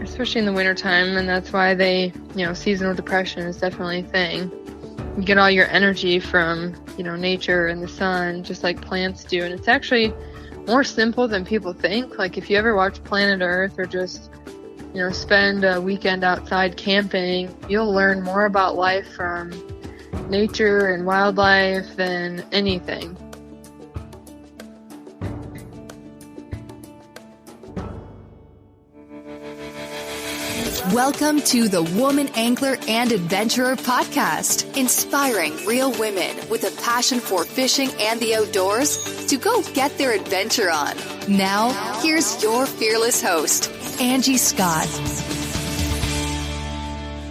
especially in the wintertime, and that's why seasonal depression is definitely a thing. You get all your energy from, nature and the sun, just like plants do, and it's actually more simple than people think. Like if you ever watch Planet Earth or just, spend a weekend outside camping, you'll learn more about life from nature and wildlife than anything. Welcome to the Woman Angler and Adventurer podcast, inspiring real women with a passion for fishing and the outdoors to go get their adventure on. Now, here's your fearless host, Angie Scott.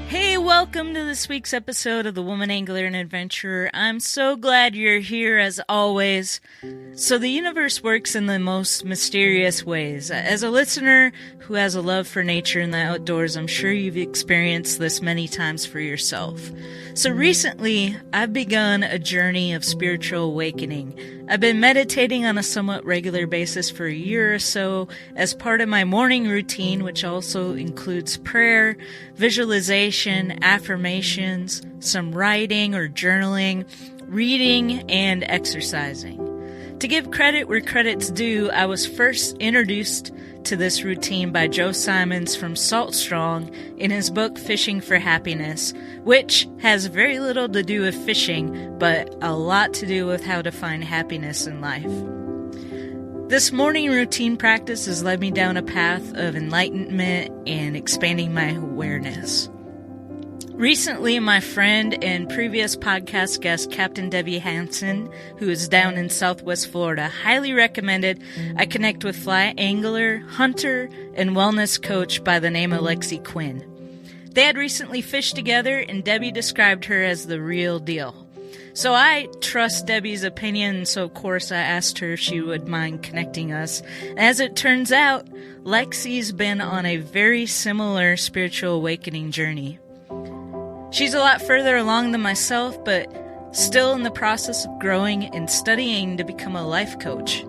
Hey, welcome to this week's episode of the Woman Angler and Adventurer. I'm so glad you're here as always. So the universe works in the most mysterious ways. As a listener who has a love for nature and the outdoors, I'm sure you've experienced this many times for yourself. So recently, I've begun a journey of spiritual awakening. I've been meditating on a somewhat regular basis for a year or so as part of my morning routine, which also includes prayer, visualization, affirmations, some writing or journaling, reading, and exercising. To give credit where credit's due, I was first introduced to this routine by Joe Simons from Salt Strong in his book Fishing for Happiness, which has very little to do with fishing, but a lot to do with how to find happiness in life. This morning routine practice has led me down a path of enlightenment and expanding my awareness. Recently, my friend and previous podcast guest, Captain Debbie Hanson, who is down in Southwest Florida, highly recommended I connect with fly angler, hunter, and wellness coach by the name of Lexi Quinn. They had recently fished together, and Debbie described her as the real deal. So I trust Debbie's opinion, so of course I asked her if she would mind connecting us. As it turns out, Lexi's been on a very similar spiritual awakening journey. She's a lot further along than myself, but still in the process of growing and studying to become a life coach.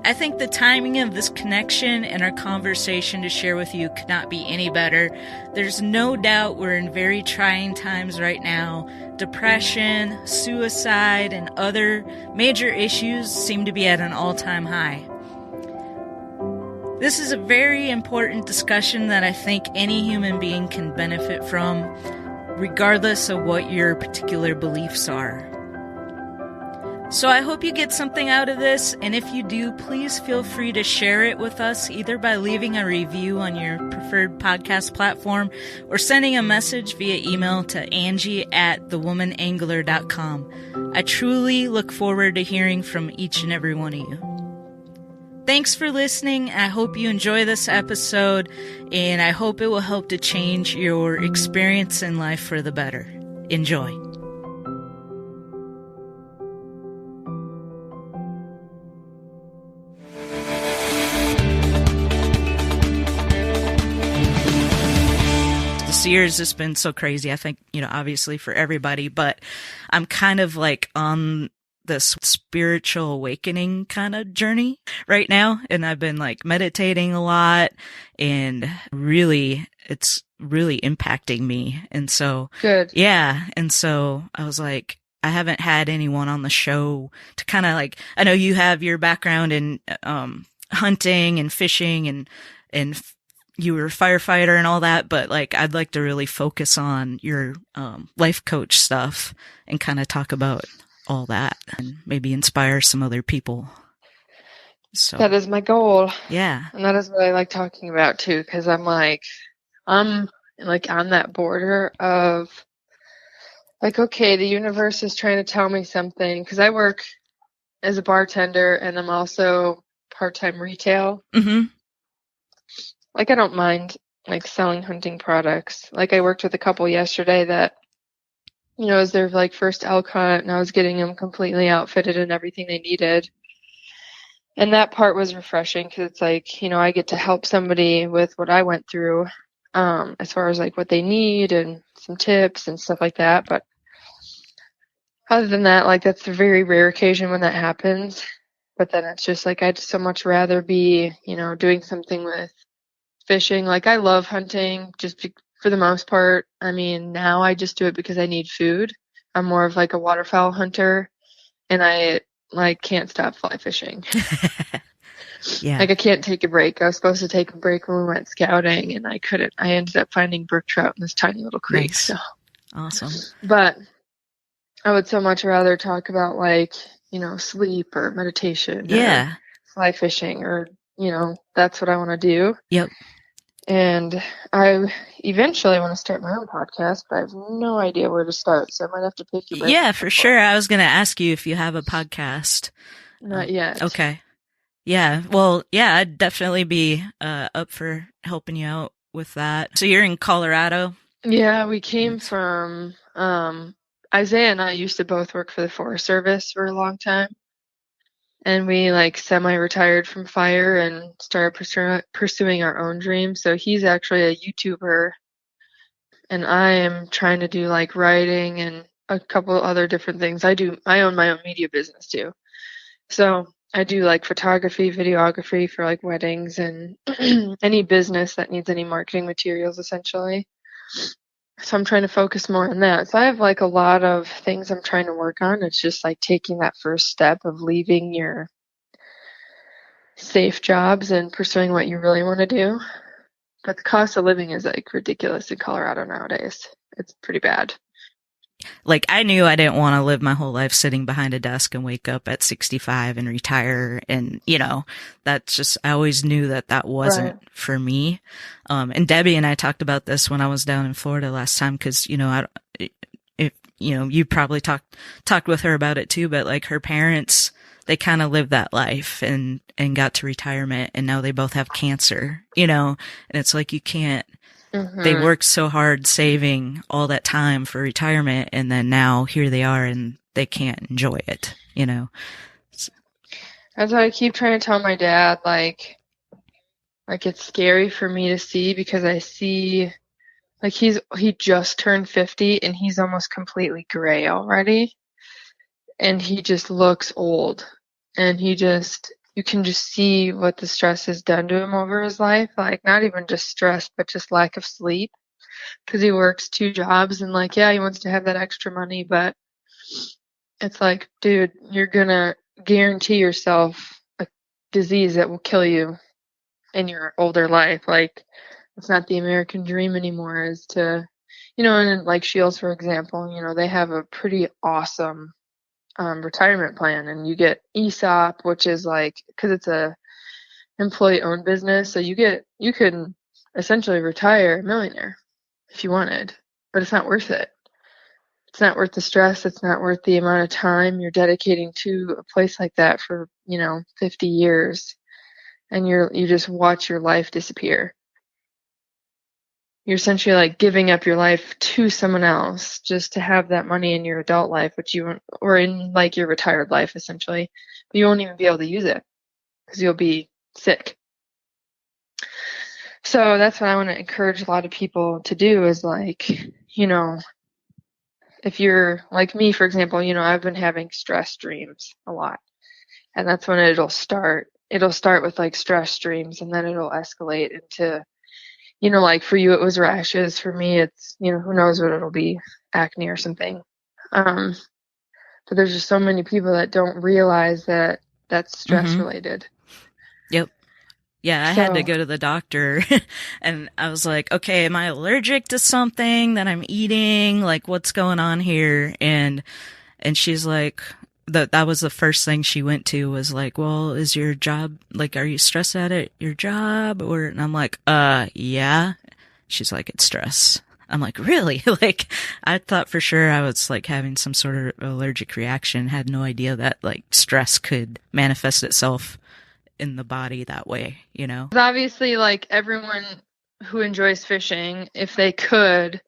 I think the timing of this connection and our conversation to share with you could not be any better. There's no doubt we're in very trying times right now. Depression, suicide, and other major issues seem to be at an all-time high. This is a very important discussion that I think any human being can benefit from, regardless of what your particular beliefs are. So I hope you get something out of this, and if you do, please feel free to share it with us, either by leaving a review on your preferred podcast platform or sending a message via email to angie@thewomanangler.com. I truly look forward to hearing from each and every one of you. Thanks for listening. I hope you enjoy this episode, and I hope it will help to change your experience in life for the better. Enjoy. This year has just been so crazy. I think, obviously for everybody, but I'm kind of like on this spiritual awakening kind of journey right now. And I've been like meditating a lot, and it's really impacting me. And so, good. Yeah. And so I was like, I haven't had anyone on the show to kind of like, I know you have your background in, hunting and fishing and you were a firefighter and all that, but like, I'd like to really focus on your, life coach stuff and kind of talk about all that and maybe inspire some other people. So that is my goal. Yeah. And that is what I like talking about too, because I'm on that border of like, okay, the universe is trying to tell me something, because I work as a bartender and I'm also part-time retail. Mm-hmm. Like, I don't mind like selling hunting products. Like, I worked with a couple yesterday that, it was their like first elk hunt, and I was getting them completely outfitted and everything they needed. And that part was refreshing, because it's like, I get to help somebody with what I went through, as far as like what they need and some tips and stuff like that. But other than that, like, that's a very rare occasion when that happens. But then it's just like, I'd so much rather be, doing something with fishing. Like, I love hunting for the most part. I mean, now I just do it because I need food. I'm more of like a waterfowl hunter, and I like can't stop fly fishing. Yeah. Like, I can't take a break. I was supposed to take a break when we went scouting, and I couldn't. I ended up finding brook trout in this tiny little creek. Nice. So, awesome. But I would so much rather talk about, like, sleep or meditation. Yeah. Or fly fishing, or, that's what I want to do. Yep. And I eventually want to start my own podcast, but I have no idea where to start. So I might have to pick your brain. Yeah, for sure. I was going to ask you if you have a podcast. Not yet. Okay. Yeah. Well, yeah, I'd definitely be up for helping you out with that. So you're in Colorado? Yeah, we came from Isaiah and I used to both work for the Forest Service for a long time. And we like semi-retired from fire and started pursuing our own dreams. So he's actually a YouTuber, and I am trying to do like writing and a couple other different things. I own my own media business too. So I do like photography, videography for like weddings and any business that needs any marketing materials, essentially. So I'm trying to focus more on that. So I have like a lot of things I'm trying to work on. It's just like taking that first step of leaving your safe jobs and pursuing what you really want to do. But the cost of living is like ridiculous in Colorado nowadays. It's pretty bad. Like, I knew I didn't want to live my whole life sitting behind a desk and wake up at 65 and retire. And, that's just, I always knew that wasn't Right. for me. And Debbie and I talked about this when I was down in Florida last time, cause, you probably talked with her about it too, but like her parents, they kind of lived that life and got to retirement, and now they both have cancer, and it's like, you can't, they worked so hard saving all that time for retirement, and then now here they are and they can't enjoy it, That's what I keep trying to tell my dad, like it's scary for me to see, because I see like he just turned 50 and he's almost completely gray already. And he just looks old, and you can just see what the stress has done to him over his life. Like, not even just stress, but just lack of sleep, because he works 2 jobs, and like, yeah, he wants to have that extra money, but it's like, dude, you're gonna guarantee yourself a disease that will kill you in your older life. Like, it's not the American dream anymore, is to, and like Shields, for example, they have a pretty awesome retirement plan, and you get ESOP, which is like, because it's a employee-owned business, so you can essentially retire a millionaire if you wanted, but it's not worth it. It's not worth the stress. It's not worth the amount of time you're dedicating to a place like that for 50 years, and you just watch your life disappear. You're essentially like giving up your life to someone else just to have that money in your adult life, or in like your retired life, essentially. But you won't even be able to use it because you'll be sick. So that's what I want to encourage a lot of people to do, is like, if you're like me, for example, I've been having stress dreams a lot, and that's when it'll start. It'll start with like stress dreams, and then it'll escalate into, like for you, it was rashes. For me, it's, who knows what it'll be, acne or something. But there's just so many people that don't realize that that's stress related. Yep. Yeah, I had to go to the doctor and I was like, okay, am I allergic to something that I'm eating? Like, what's going on here? And she's like, that was the first thing she went to, was like, well, is your job, like, are you stressed at your job? And I'm like, yeah. She's like, it's stress. I'm like, really? Like, I thought for sure I was like having some sort of allergic reaction. Had no idea that like stress could manifest itself in the body that way, Obviously, like, everyone who enjoys fishing, if they could,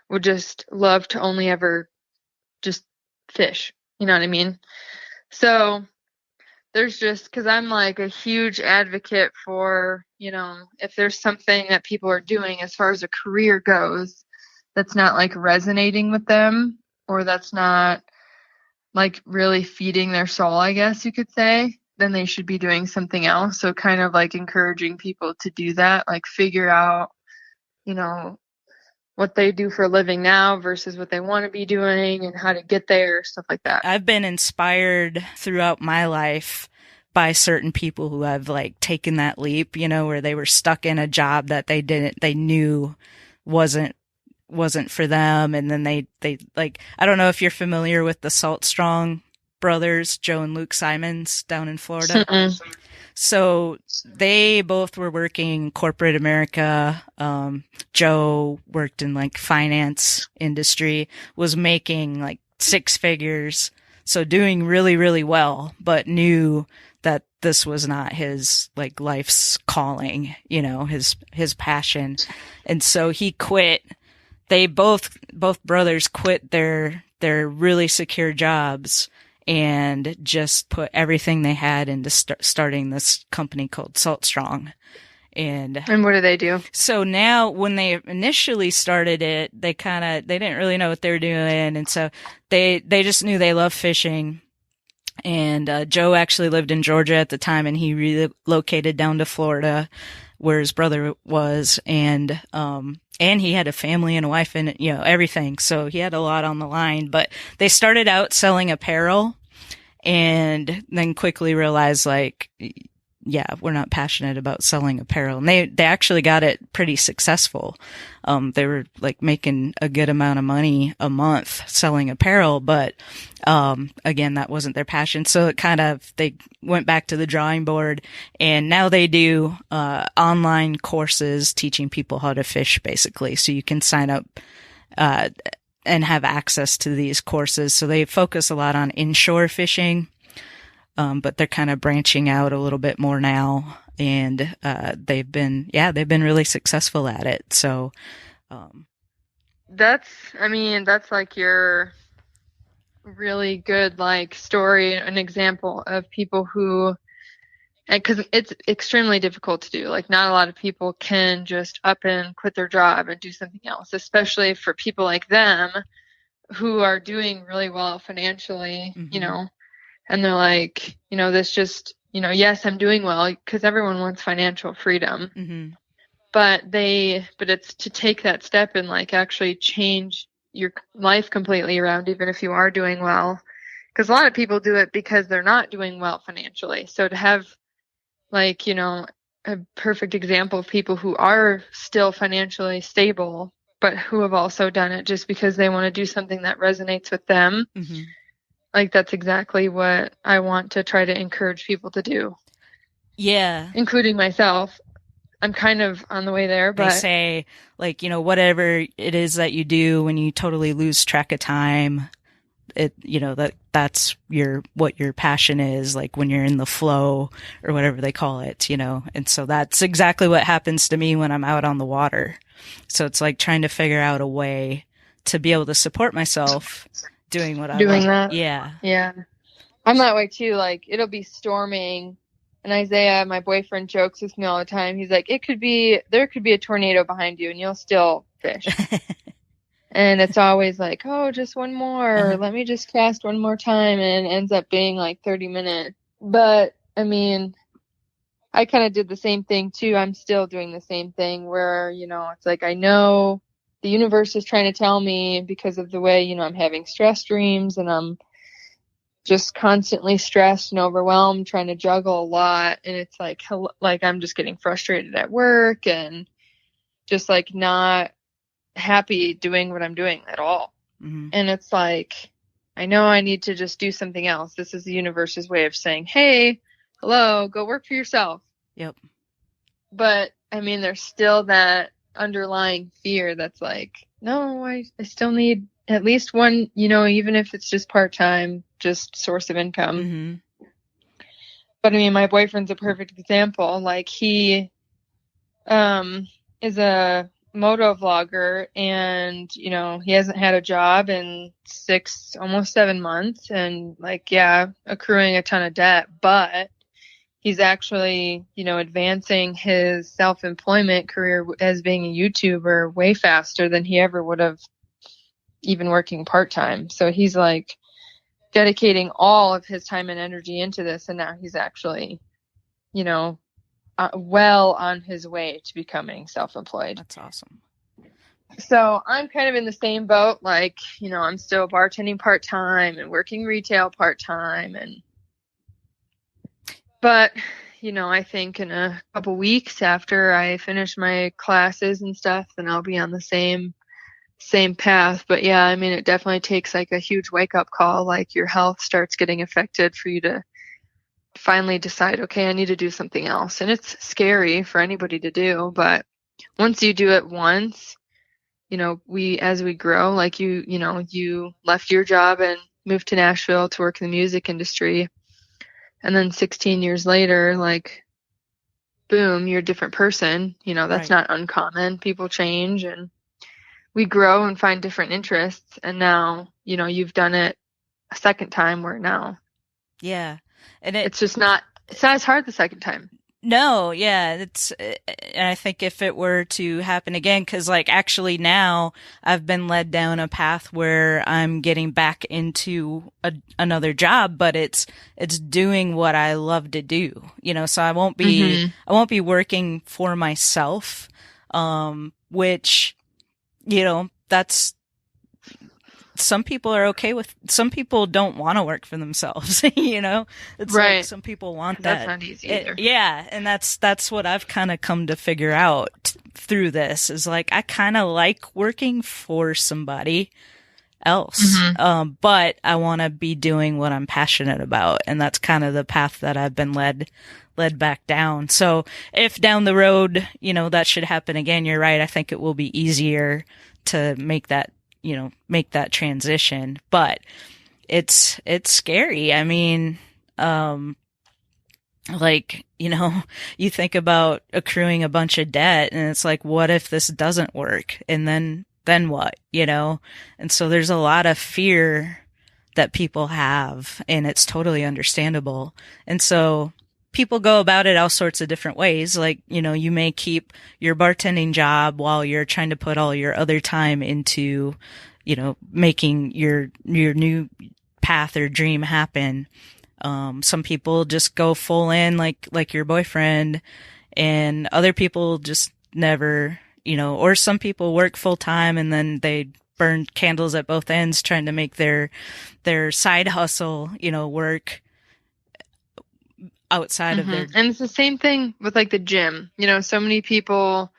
would just love to only ever just fish. You know what I mean? So there's just, because I'm like a huge advocate for, if there's something that people are doing as far as a career goes that's not like resonating with them, or that's not like really feeding their soul, I guess you could say, then they should be doing something else. So kind of like encouraging people to do that, like figure out, you know, what they do for a living now versus what they want to be doing and how to get there, stuff like that. I've been inspired throughout my life by certain people who have like taken that leap, you know, where they were stuck in a job that they knew wasn't for them. And then they like, I don't know if you're familiar with the Salt Strong brothers, Joe and Luke Simons down in Florida. Mm-mm. So they both were working corporate America. Joe worked in like finance industry, was making like 6 figures. So doing really, really well, but knew that this was not his like life's calling, you know, his passion. And so he quit. They both brothers quit their really secure jobs and just put everything they had into starting this company called Salt Strong. And what do they do? So now when they initially started it, they didn't really know what they were doing. And so they just knew they loved fishing. And Joe actually lived in Georgia at the time, and he relocated down to Florida where his brother was. And he had a family and a wife and, you know, everything. So he had a lot on the line, but they started out selling apparel and then quickly realized like, yeah, we're not passionate about selling apparel. And they actually got it pretty successful. They were like making a good amount of money a month selling apparel, but, again, that wasn't their passion. So they went back to the drawing board, and now they do, online courses teaching people how to fish, basically. So you can sign up, and have access to these courses. So they focus a lot on inshore fishing. But they're kind of branching out a little bit more now, and they've been really successful at it. So that's like your really good like story, an example of people who, and because it's extremely difficult to do. Like not a lot of people can just up and quit their job and do something else, especially for people like them who are doing really well financially, mm-hmm. you know. And they're like, you know, this just, you know, yes, I'm doing well because everyone wants financial freedom, mm-hmm. but it's to take that step and like actually change your life completely around, even if you are doing well, because a lot of people do it because they're not doing well financially. So to have like, you know, a perfect example of people who are still financially stable, but who have also done it just because they want to do something that resonates with them. Mm-hmm. Like, that's exactly what I want to try to encourage people to do. Yeah. Including myself. I'm kind of on the way there, but... They say, like, you know, whatever it is that you do when you totally lose track of time, you know, that's what your passion is, like when you're in the flow or whatever they call it, you know. And so that's exactly what happens to me when I'm out on the water. So it's like trying to figure out a way to be able to support myself doing what I love. That. Yeah. I'm that way too. Like, it'll be storming, and Isaiah, my boyfriend, jokes with me all the time. He's like, there could be a tornado behind you and you'll still fish. And it's always like, oh, just one more, or let me just cast one more time, and it ends up being like 30 minutes. But I mean, I kind of did the same thing too. I'm still doing the same thing where, you know, it's like, I know the universe is trying to tell me because of the way, you know, I'm having stress dreams and I'm just constantly stressed and overwhelmed, trying to juggle a lot. And it's like I'm just getting frustrated at work and just like not happy doing what I'm doing at all. Mm-hmm. And it's like, I know I need to just do something else. This is the universe's way of saying, hey, hello, go work for yourself. Yep. But I mean, there's still that underlying fear that's like, no, I still need at least one, you know, even if it's just part-time, just source of income. Mm-hmm. But I mean, my boyfriend's a perfect example. Like, he is a moto vlogger, and, you know, he hasn't had a job in almost 7 months, and like, yeah, accruing a ton of debt, but he's actually, you know, advancing his self-employment career as being a YouTuber way faster than he ever would have even working part-time. So he's like dedicating all of his time and energy into this, and now he's actually, you know, well on his way to becoming self-employed. That's awesome. So I'm kind of in the same boat. Like, you know, I'm still bartending part-time and working retail part-time. But, you know, I think in a couple weeks after I finish my classes and stuff, then I'll be on the same path. But yeah, I mean, it definitely takes like a huge wake-up call. Like your health starts getting affected for you to finally decide, okay, I need to do something else. And it's scary for anybody to do, but once you do it once, you know, as we grow, like you left your job and moved to Nashville to work in the music industry. And then 16 years later, like, boom, you're a different person. You know, that's Right. not uncommon. People change and we grow and find different interests. And now, you know, you've done it a second time where now. Yeah. And it's not as hard the second time. No, yeah, and I think if it were to happen again, because like actually now I've been led down a path where I'm getting back into another job, but it's doing what I love to do, you know. So I won't be working for myself, which, you know, that's. Some people are okay with, some people don't want to work for themselves, you know? It's right. Like some people want that. That's not easy either. Yeah. And that's what I've kind of come to figure out through this is like, I kind of like working for somebody else. But I want to be doing what I'm passionate about. And that's kind of the path that I've been led back down. So if down the road, you know, that should happen again, you're right. I think it will be easier to make that transition, but it's scary. I mean, like, you know, you think about accruing a bunch of debt and it's like, what if this doesn't work? And then what, you know? And so there's a lot of fear that people have and it's totally understandable. And so people go about it all sorts of different ways. Like, you know, you may keep your bartending job while you're trying to put all your other time into, you know, making your new path or dream happen. Some people just go full in like your boyfriend, and other people just never, you know, or some people work full time and then they burn candles at both ends trying to make their side hustle, you know, work outside of their. And it's the same thing with like the gym. You know, so many people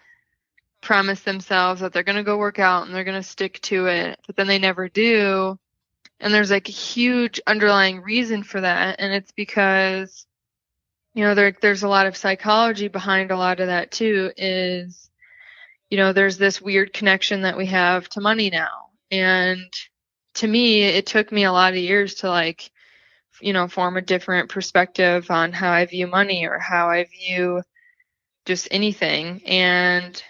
promise themselves that they're going to go work out and they're going to stick to it, but then they never do. And there's like a huge underlying reason for that. And it's because, you know, there's a lot of psychology behind a lot of that too, is, you know, there's this weird connection that we have to money now. And to me, it took me a lot of years to like, you know, form a different perspective on how I view money or how I view just anything. And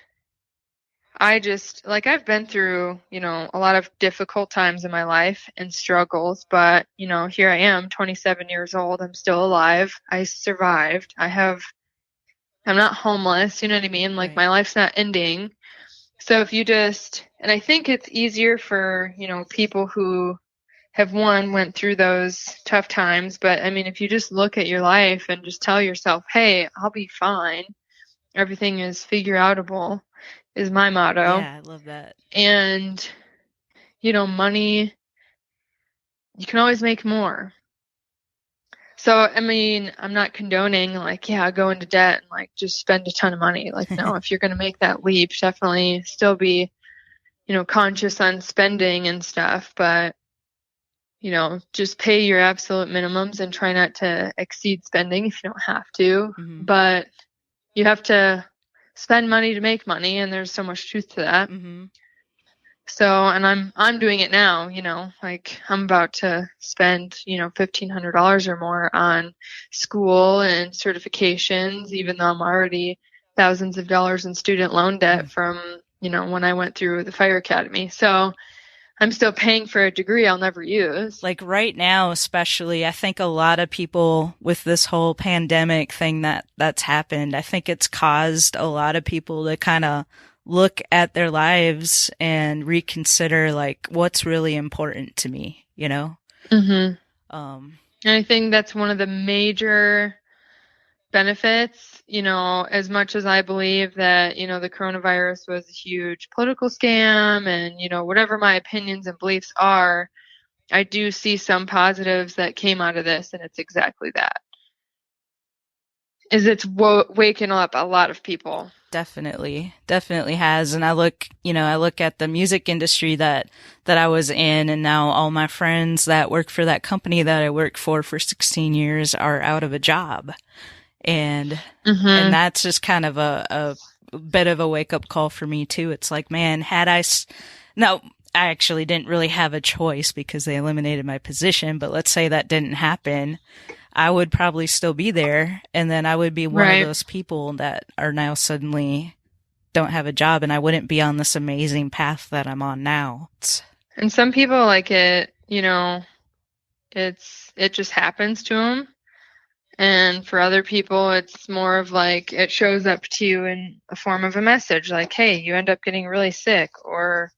I just, like, I've been through, you know, a lot of difficult times in my life and struggles, but, you know, here I am, 27 years old. I'm still alive. I survived. I'm not homeless. You know what I mean? Like, my life's not ending. So if you just, and I think it's easier for, you know, people who have went through those tough times. But I mean, if you just look at your life and just tell yourself, hey, I'll be fine. Everything is figure outable is my motto. Yeah, I love that. And, you know, money, you can always make more. So, I mean, I'm not condoning like, yeah, go into debt and like just spend a ton of money. Like, no, if you're going to make that leap, definitely still be, you know, conscious on spending and stuff. But, you know, just pay your absolute minimums and try not to exceed spending if you don't have to. But you have to spend money to make money, and there's so much truth to that. So, and I'm doing it now, you know, like I'm about to spend, you know, $1,500 or more on school and certifications, even though I'm already thousands of dollars in student loan debt from, you know, when I went through the fire academy. So I'm still paying for a degree I'll never use. Like right now, especially, I think a lot of people with this whole pandemic thing that's happened, I think it's caused a lot of people to kind of look at their lives and reconsider like what's really important to me, you know? Um, And I think that's one of the major benefits, as much as I believe that, the coronavirus was a huge political scam and, whatever my opinions and beliefs are, I do see some positives that came out of this, and it's exactly that. It's waking up a lot of people. definitely has. And I look at the music industry that I was in, and now all my friends that work for that company that I worked for 16 years are out of a job. And that's just kind of a bit of a wake up call for me too. It's like, man, no, I actually didn't really have a choice because they eliminated my position, but let's say that didn't happen, I would probably still be there, and then I would be one of those people that are now suddenly don't have a job, and I wouldn't be on this amazing path that I'm on now. And some people, like, it just happens to them. And for other people, it's more of like it shows up to you in a form of a message, like, hey, you end up getting really sick, or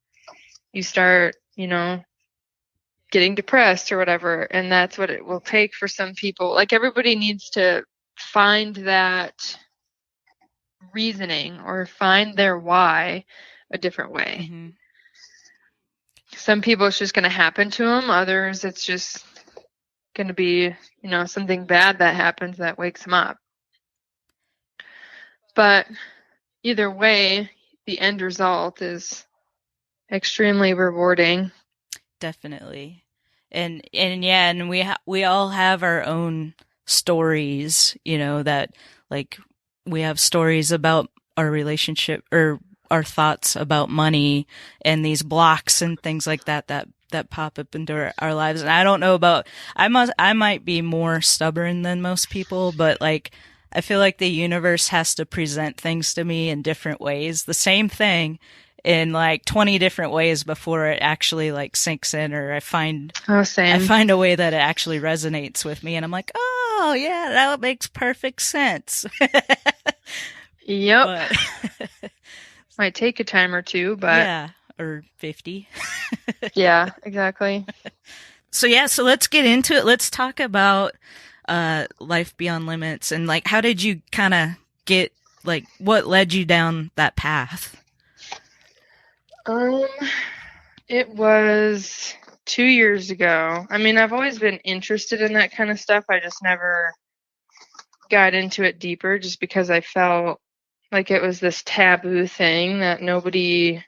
you start, getting depressed or whatever. And that's what it will take for some people. Like, everybody needs to find that reasoning or find their why a different way. Mm-hmm. Some people it's just going to happen to them. Others it's just going to be, something bad that happens that wakes them up. But either way, the end result is extremely rewarding. Definitely. And yeah, and we all have our own stories, that, like, we have stories about our relationship or our thoughts about money and these blocks and things like that pop up into our lives. And I don't know about, I might be more stubborn than most people, but, like, I feel like the universe has to present things to me in different ways, the same thing in like 20 different ways before it actually, like, sinks in, or I find a way that it actually resonates with me, and I'm like, oh yeah, that makes perfect sense. Yep. Might take a time or two, but yeah, or 50. Yeah, exactly. So let's get into it. Let's talk about life beyond limits, and, like, how did you kind of get, like, what led you down that path? It was 2 years ago. I mean, I've always been interested in that kind of stuff. I just never got into it deeper, just because I felt like it was this taboo thing that nobody,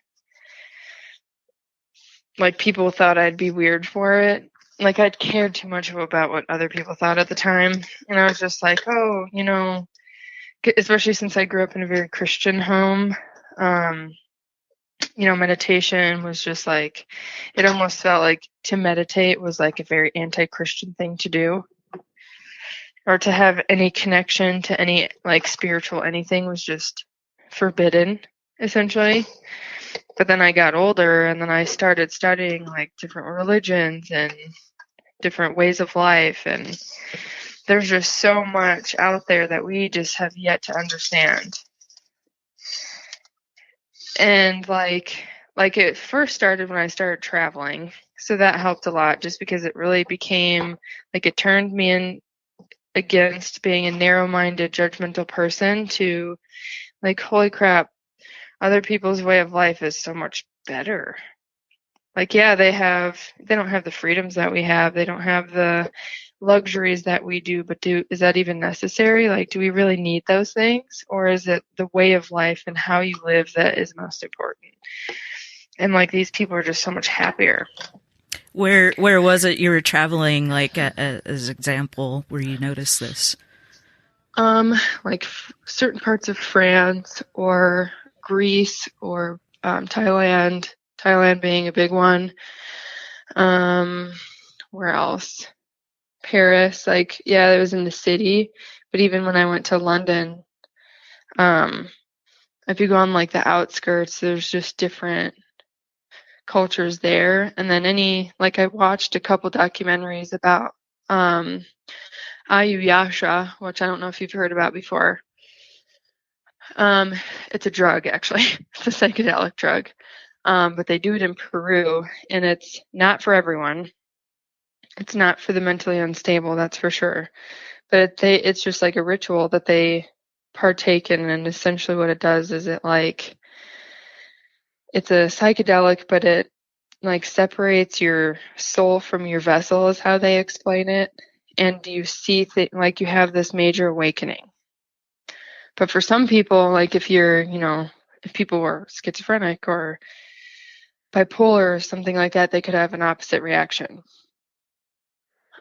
like, people thought I'd be weird for it. Like, I'd cared too much about what other people thought at the time. And I was just like, oh, especially since I grew up in a very Christian home, meditation was just like, it almost felt like to meditate was like a very anti-Christian thing to do, or to have any connection to any, like, spiritual anything was just forbidden, essentially. But then I got older, and then I started studying, like, different religions and different ways of life, and there's just so much out there that we just have yet to understand. And like it first started when I started traveling, so that helped a lot, just because it really became like, it turned me in against being a narrow-minded, judgmental person to, like, holy crap, other people's way of life is so much better. Like, yeah, they don't have the freedoms that we have, they don't have the luxuries that we do, but is that even necessary? Like, do we really need those things, or is it the way of life and how you live that is most important? And, like, these people are just so much happier. Where was it you were traveling, like, as example, where you noticed this? Like certain parts of France or Greece or Thailand being a big one. Where else? Paris, like, yeah, it was in the city, but even when I went to London, if you go on, like, the outskirts, there's just different cultures there. And then I watched a couple documentaries about Ayurveda, which I don't know if you've heard about before. It's a drug, actually. It's a psychedelic drug. But they do it in Peru, and it's not for everyone. It's not for the mentally unstable, that's for sure. But it's just like a ritual that they partake in, and essentially what it does is it's a psychedelic, but it like separates your soul from your vessel is how they explain it. And you see like you have this major awakening. But for some people, like if people were schizophrenic or bipolar or something like that, they could have an opposite reaction.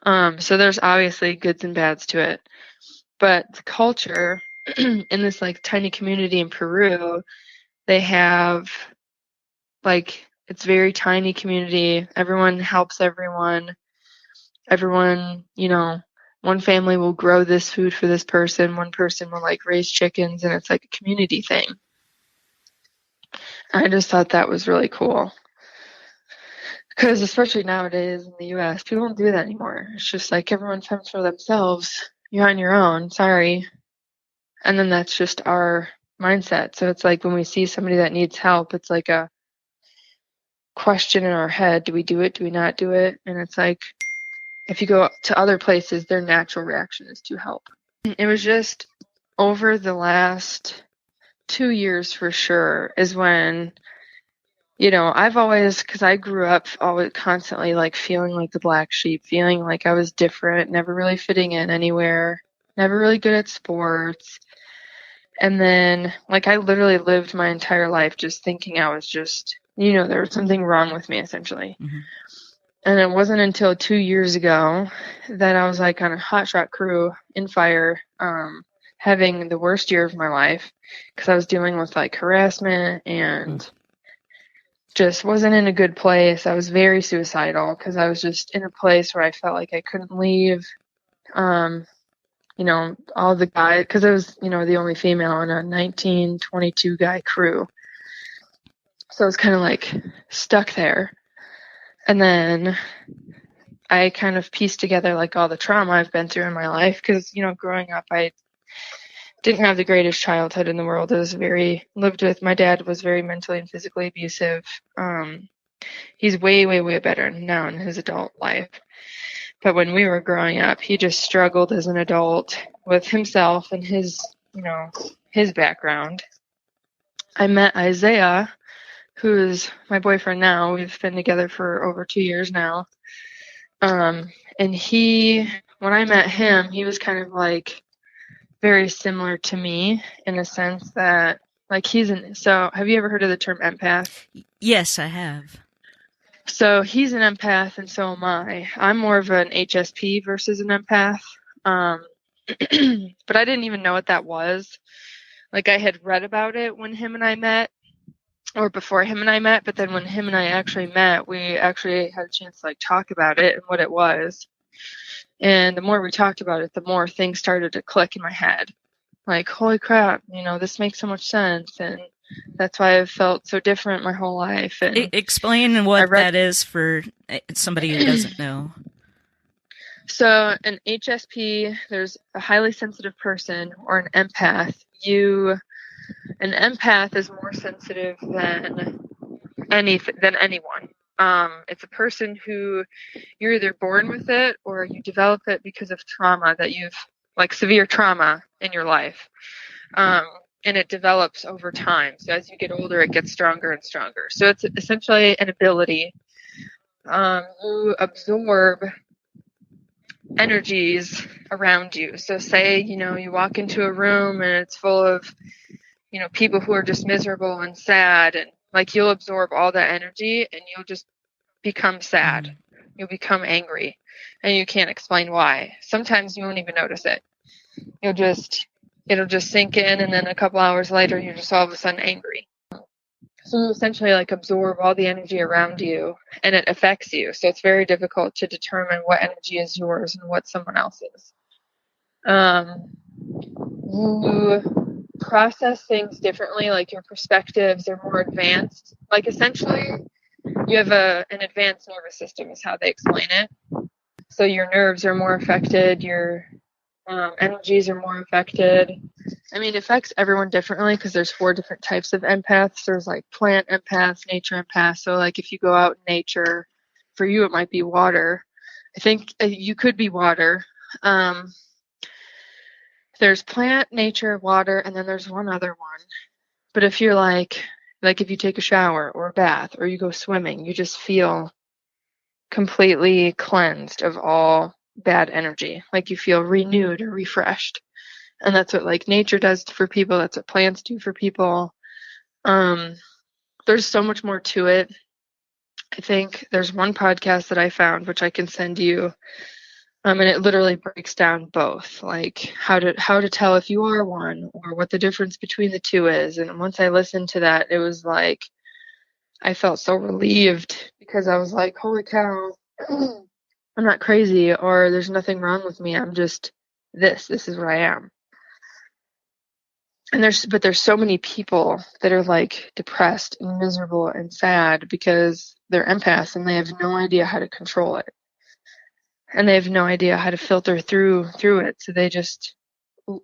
So there's obviously goods and bads to it. But the culture in this like tiny community in Peru, they have like, it's very tiny community. Everyone helps everyone. Everyone, one family will grow this food for this person. One person will like raise chickens, and it's like a community thing. I just thought that was really cool. Because especially nowadays in the U.S., people don't do that anymore. It's just like everyone fends for themselves. You're on your own. Sorry. And then that's just our mindset. So it's like when we see somebody that needs help, it's like a question in our head. Do we do it? Do we not do it? And it's like, if you go to other places, their natural reaction is to help. It was just over the last 2 years for sure is when, I've always, because I grew up always constantly like feeling like the black sheep, feeling like I was different, never really fitting in anywhere, never really good at sports. And then like I literally lived my entire life just thinking I was just, there was something wrong with me essentially. Mm-hmm. And it wasn't until 2 years ago that I was like on a hotshot crew in fire, having the worst year of my life because I was dealing with like harassment and just wasn't in a good place. I was very suicidal because I was just in a place where I felt like I couldn't leave. All the guys, because I was, the only female on a 22 guy crew. So I was kind of like stuck there. And then I kind of pieced together like all the trauma I've been through in my life because, growing up, I didn't have the greatest childhood in the world. My dad was very mentally and physically abusive. He's way, way, way better now in his adult life. But when we were growing up, he just struggled as an adult with himself and his background. I met Isaiah, who is my boyfriend now. We've been together for over 2 years now. And when I met him, he was kind of like very similar to me in a sense that like so have you ever heard of the term empath? Yes, I have. So he's an empath and so am I. I'm more of an HSP versus an empath. But I didn't even know what that was. Like I had read about it when him and I met, or before him and I met, but then when him and I actually met, we actually had a chance to like talk about it and what it was. And the more we talked about it, the more things started to click in my head. Like, holy crap, this makes so much sense. And that's why I've felt so different my whole life. And explain what that is for somebody who doesn't know. So an HSP, there's a highly sensitive person or an empath. An empath is more sensitive than anyone. It's a person who you're either born with it or you develop it because of trauma that you've like severe trauma in your life. And it develops over time. So as you get older, it gets stronger and stronger. So it's essentially an ability. You absorb energies around you. So say, you walk into a room and it's full of, people who are just miserable and sad, and like you'll absorb all that energy and you'll just become sad. You'll become angry and you can't explain why. Sometimes you won't even notice it. It'll just sink in, and then a couple hours later you're just all of a sudden angry. So you essentially like absorb all the energy around you and it affects you. So it's very difficult to determine what energy is yours and what someone else's. You process things differently, like your perspectives are more advanced. Like essentially you have an advanced nervous system is how they explain it. So your nerves are more affected, your energies are more affected. I mean, it affects everyone differently because there's 4 different types of empaths. There's like plant empaths, nature empaths. So like if you go out in nature, for you it might be water. I think you could be water. There's plant, nature, water, and then there's one other one. But if you're like if you take a shower or a bath or you go swimming, you just feel completely cleansed of all bad energy. Like you feel renewed or refreshed. And that's what like nature does for people. That's what plants do for people. There's so much more to it. I think there's one podcast that I found, which I can send you. And it literally breaks down both, like how to tell if you are one or what the difference between the two is. And once I listened to that, it was like, I felt so relieved because I was like, holy cow, I'm not crazy or there's nothing wrong with me. I'm just this is what I am. And there's so many people that are like depressed and miserable and sad because they're empaths and they have no idea how to control it. And they have no idea how to filter through it. So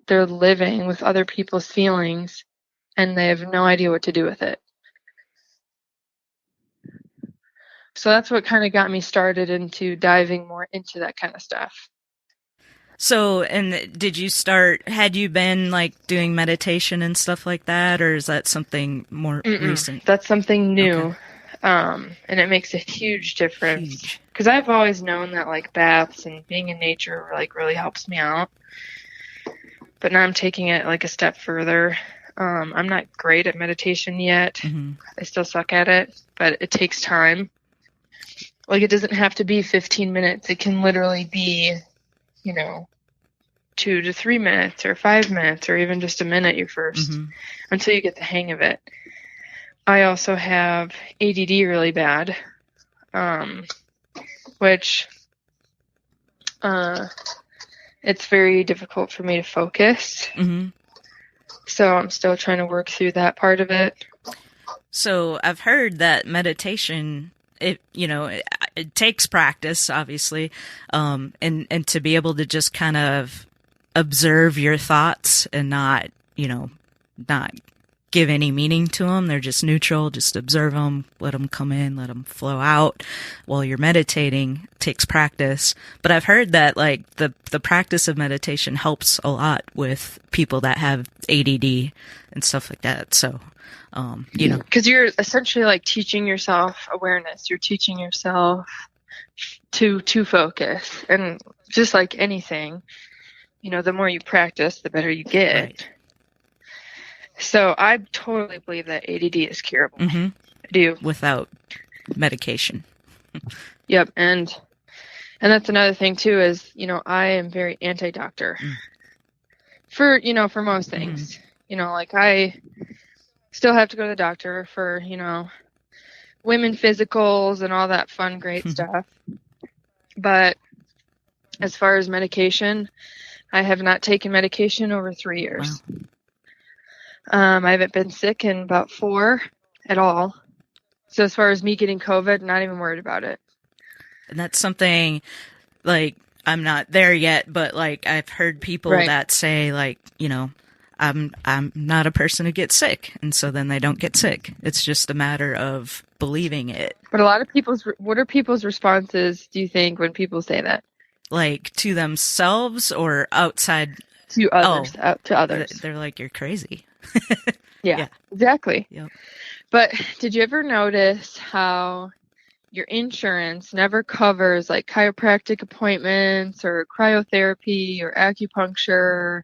they're living with other people's feelings and they have no idea what to do with it. So that's what kind of got me started into diving more into that kind of stuff. So, and had you been like doing meditation and stuff like that, or is that something more recent? That's something new. Okay. And it makes a huge difference. Because I've always known that like baths and being in nature like really helps me out. But now I'm taking it like a step further. I'm not great at meditation yet. Mm-hmm. I still suck at it, but it takes time. Like it doesn't have to be 15 minutes. It can literally be, 2 to 3 minutes or 5 minutes or even just a minute your first until you get the hang of it. I also have ADD really bad, which it's very difficult for me to focus. Mm-hmm. So I'm still trying to work through that part of it. So I've heard that meditation, it takes practice, obviously, and to be able to just kind of observe your thoughts and not give any meaning to them. They're just neutral. Just observe them, let them come in, let them flow out while you're meditating. It takes practice. But I've heard that like the practice of meditation helps a lot with people that have ADD and stuff like that. So, because you're essentially like teaching yourself awareness. You're teaching yourself to focus, and just like anything, the more you practice, the better you get. Right. So I totally believe that ADD is curable. Mm-hmm. I do. Without medication. Yep. And that's another thing too is, I am very anti-doctor for most things. Like I still have to go to the doctor for, women physicals and all that fun, great stuff. But as far as medication, I have not taken medication over 3 years. Wow. I haven't been sick in about 4 at all. So as far as me getting COVID, not even worried about it. And that's something like I'm not there yet, but like I've heard people that say like, I'm not a person who gets sick. And so then they don't get sick. It's just a matter of believing it. But what are people's responses, do you think, when people say that? Like to themselves or outside? To others. To others. They're like, you're crazy. Yeah, exactly. Yep. But did you ever notice how your insurance never covers like chiropractic appointments or cryotherapy or acupuncture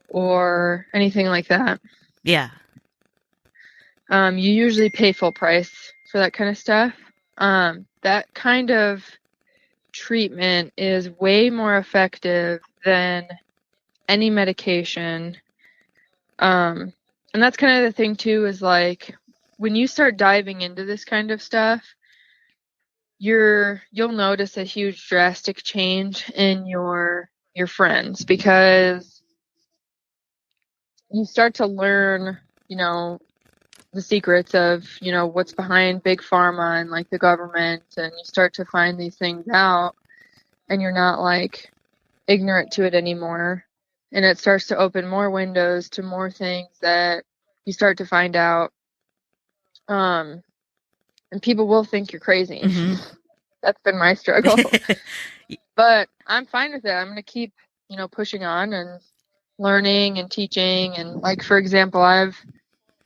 or anything like that? Yeah. You usually pay full price for that kind of stuff. That kind of treatment is way more effective than any medication. And that's kind of the thing too, is like when you start diving into this kind of stuff, you'll notice a huge drastic change in your friends, because you start to learn, the secrets of, what's behind big pharma and like the government, and you start to find these things out and you're not like ignorant to it anymore. And it starts to open more windows to more things that you start to find out. And people will think you're crazy. That's been my struggle. But I'm fine with it. I'm going to keep, pushing on and learning and teaching. And like, for example, I've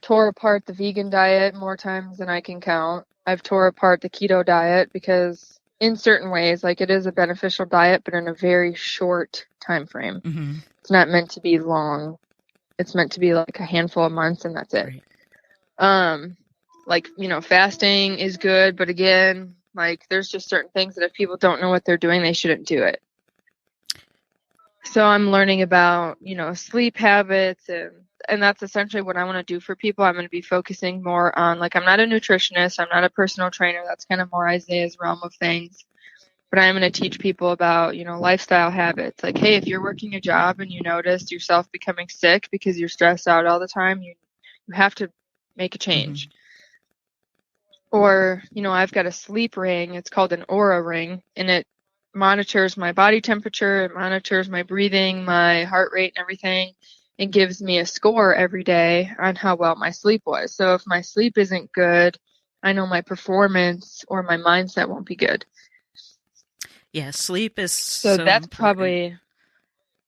tore apart the vegan diet more times than I can count. I've tore apart the keto diet because in certain ways, like, it is a beneficial diet, but in a very short time frame. Mm-hmm. It's not meant to be long. It's meant to be like a handful of months, and that's it. Right. Like, fasting is good, but again, like, there's just certain things that if people don't know what they're doing, they shouldn't do it. So I'm learning about, sleep habits, and that's essentially what I want to do for people. I'm going to be focusing more on, like, I'm not a nutritionist, I'm not a personal trainer. That's kind of more Isaiah's realm of things. But I'm going to teach people about, lifestyle habits. Like, hey, if you're working a job and you notice yourself becoming sick because you're stressed out all the time, you have to make a change. Mm-hmm. Or, I've got a sleep ring. It's called an Aura ring, and it monitors my body temperature. It monitors my breathing, my heart rate, and everything, and gives me a score every day on how well my sleep was. So if my sleep isn't good, I know my performance or my mindset won't be good. Yeah, sleep is so that's important. probably,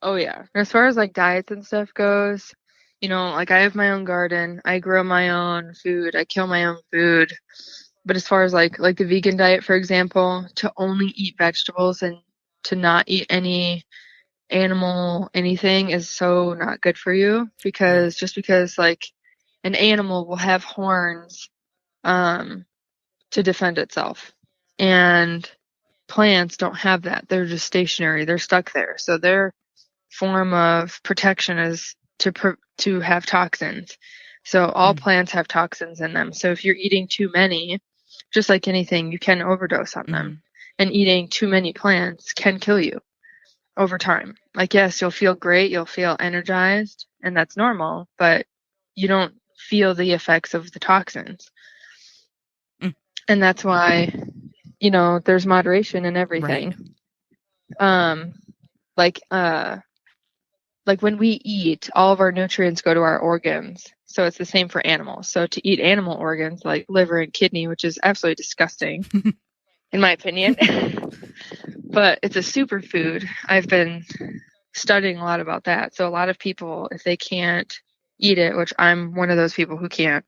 oh yeah. As far as like diets and stuff goes, like, I have my own garden. I grow my own food. I kill my own food. But as far as like the vegan diet, for example, to only eat vegetables and to not eat any animal anything is so not good for you, because just because like an animal will have horns to defend itself, and plants don't have that. They're just stationary. They're stuck there. So their form of protection is to have toxins. So all plants have toxins in them. So if you're eating too many, just like anything, you can overdose on them. And eating too many plants can kill you over time. Like, yes, you'll feel great, you'll feel energized, and that's normal, but you don't feel the effects of the toxins. And that's why, there's moderation in everything. Right. Like when we eat, all of our nutrients go to our organs. So it's the same for animals. So to eat animal organs like liver and kidney, which is absolutely disgusting, in my opinion, but it's a superfood. I've been studying a lot about that. So a lot of people, if they can't eat it, which I'm one of those people who can't,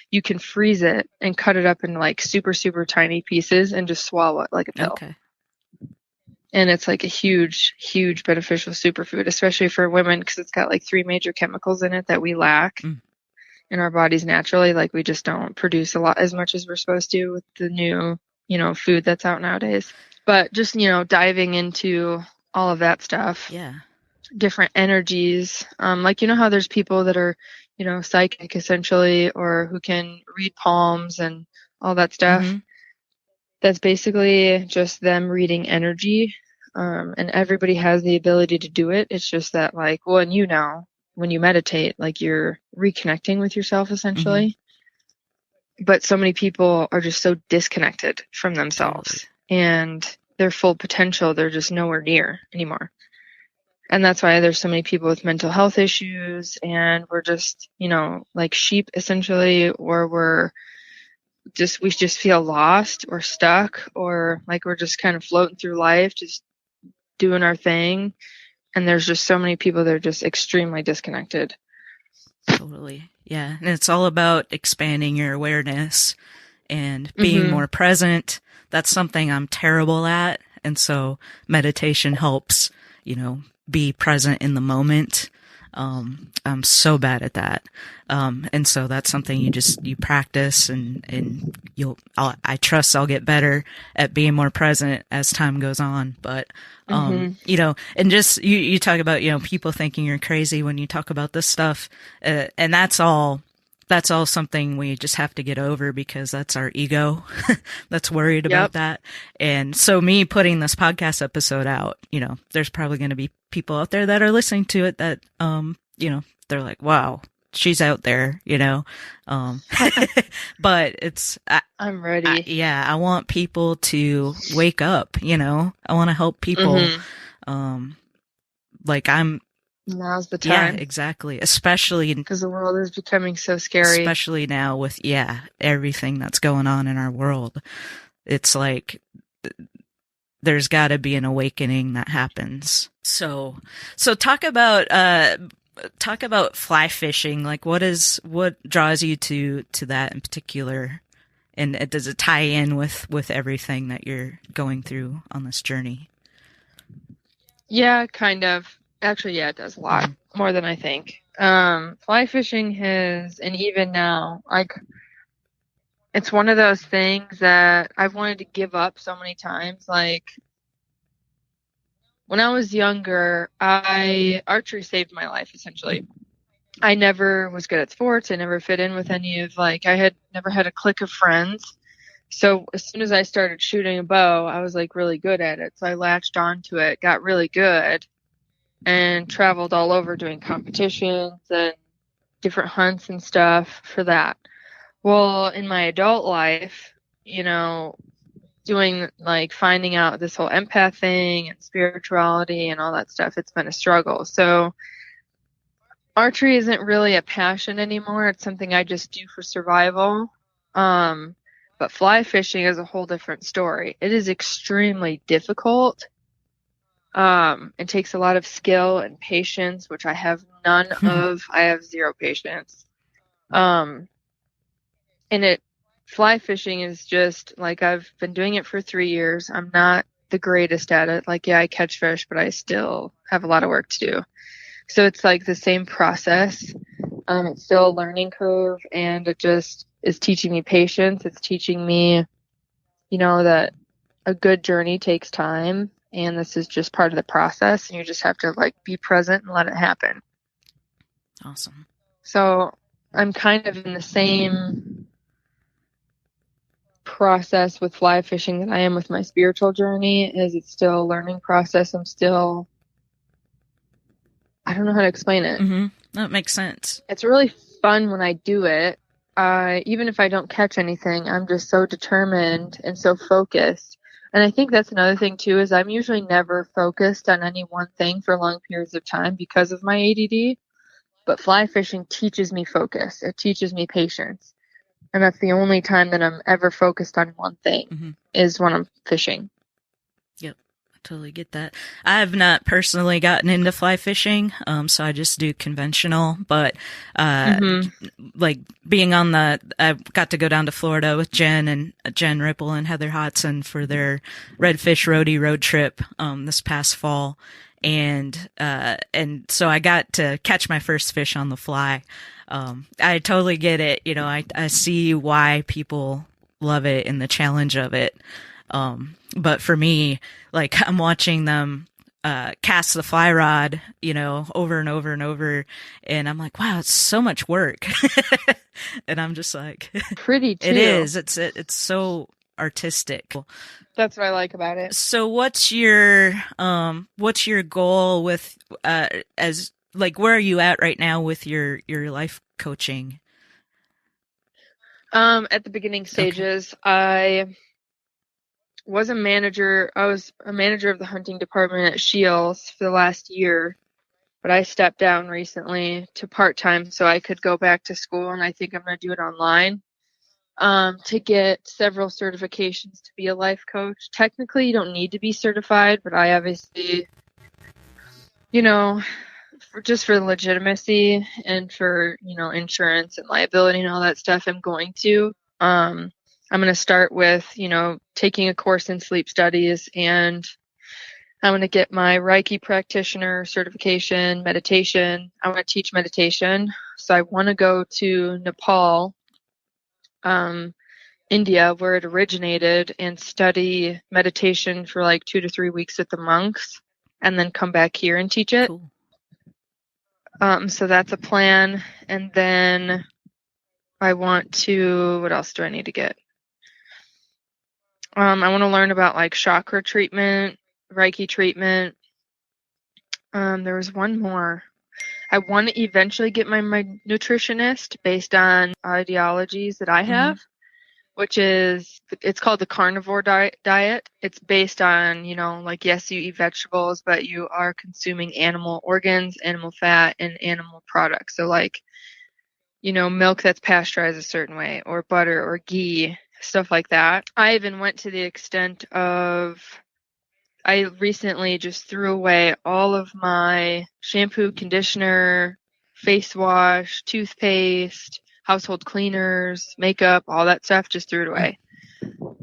you can freeze it and cut it up in like super, super tiny pieces and just swallow it like a pill. Okay. And it's like a huge, huge beneficial superfood, especially for women, because it's got like 3 major chemicals in it that we lack in our bodies naturally. Like, we just don't produce a lot as much as we're supposed to with the new, food that's out nowadays. But just, diving into all of that stuff. Yeah. Different energies. Like, how there's people that are, psychic essentially, or who can read palms and all that stuff. That's basically just them reading energy. And everybody has the ability to do it. It's just that, like, well, and when you meditate, like, you're reconnecting with yourself essentially. But so many people are just so disconnected from themselves and their full potential. They're just nowhere near anymore. And that's why there's so many people with mental health issues, and we're just, like sheep essentially, or we just feel lost or stuck, or like we're just kind of floating through life, just doing our thing. And there's just so many people that are just extremely disconnected. Totally. Yeah. And it's all about expanding your awareness and being more present. That's something I'm terrible at. And so meditation helps, be present in the moment. I'm so bad at that. And so that's something you practice, and I trust I'll get better at being more present as time goes on. But, and just, you talk about, people thinking you're crazy when you talk about this stuff. And that's all something we just have to get over, because that's our ego that's worried about that. And so me putting this podcast episode out, there's probably going to be people out there that are listening to it that, they're like, wow, she's out there, but I'm ready. I want people to wake up, I want to help people. Now's the time. Yeah, exactly. Especially because the world is becoming so scary. Especially now with, everything that's going on in our world. It's like there's got to be an awakening that happens. So talk about fly fishing. Like, what draws you to that in particular, and does it tie in with everything that you're going through on this journey? Yeah, kind of. Actually, yeah, it does a lot more than I think. Fly fishing and even now, like, it's one of those things that I've wanted to give up so many times. Like, when I was younger, archery saved my life, essentially. I never was good at sports. I never fit in with any of, I had never had a clique of friends. So as soon as I started shooting a bow, I was really good at it. So I latched onto it, got really good, and traveled all over doing competitions and different hunts and stuff for that. Well, in my adult life, doing finding out this whole empath thing and spirituality and all that stuff, it's been a struggle. So archery isn't really a passion anymore. It's something I just do for survival. But fly fishing is a whole different story. It is extremely difficult. It takes a lot of skill and patience, which I have none of. I have zero patience. Fly fishing is just I've been doing it for 3 years. I'm not the greatest at it. I catch fish, but I still have a lot of work to do. So it's the same process. It's still a learning curve, and it just is teaching me patience. It's teaching me, that a good journey takes time, and this is just part of the process, and you just have to be present and let it happen. Awesome. So I'm kind of in the same process with fly fishing that I am with my spiritual journey. It's still a learning process. I don't know how to explain it. Mm-hmm. That makes sense. It's really fun when I do it. Even if I don't catch anything, I'm just so determined and so focused. And I think that's another thing too, is I'm usually never focused on any one thing for long periods of time because of my ADD. But fly fishing teaches me focus. It teaches me patience. And that's the only time that I'm ever focused on one thing is when I'm fishing. Yep. I totally get that. I have not personally gotten into fly fishing. So I just do conventional, but, being I got to go down to Florida with Jen Ripple and Heather Hodson for their Redfish Roadie road trip, this past fall. And so I got to catch my first fish on the fly. I totally get it. I see why people love it and the challenge of it. But for me, I'm watching them, cast the fly rod, over and over and over. And I'm like, wow, it's so much work. And I'm just pretty too. It is. It's so artistic. That's what I like about it. So what's your goal with, where are you at right now with your life coaching? At the beginning stages, okay. I was a manager of the hunting department at Shields for the last year, but I stepped down recently to part-time so I could go back to school, and I think I'm going to do it online. To get several certifications to be a life coach. Technically, you don't need to be certified, but I obviously, just for legitimacy and for, insurance and liability and all that stuff, I'm going to. I'm going to start with, taking a course in sleep studies, and I'm going to get my Reiki practitioner certification, meditation. I want to teach meditation. So I want to go to Nepal, India, where it originated, and study meditation for 2 to 3 weeks with the monks, and then come back here and teach it. Cool. So that's a plan. And then I want to, what else do I need to get? I want to learn about chakra treatment, Reiki treatment. There was one more. I want to eventually get my nutritionist based on ideologies that I have, which is, it's called the carnivore diet. It's based on, yes, you eat vegetables, but you are consuming animal organs, animal fat, and animal products. So milk that's pasteurized a certain way, or butter or ghee. stuff like that. I even went to the extent of, I recently just threw away all of my shampoo, conditioner, face wash, toothpaste, household cleaners, makeup, all that stuff, just threw it away.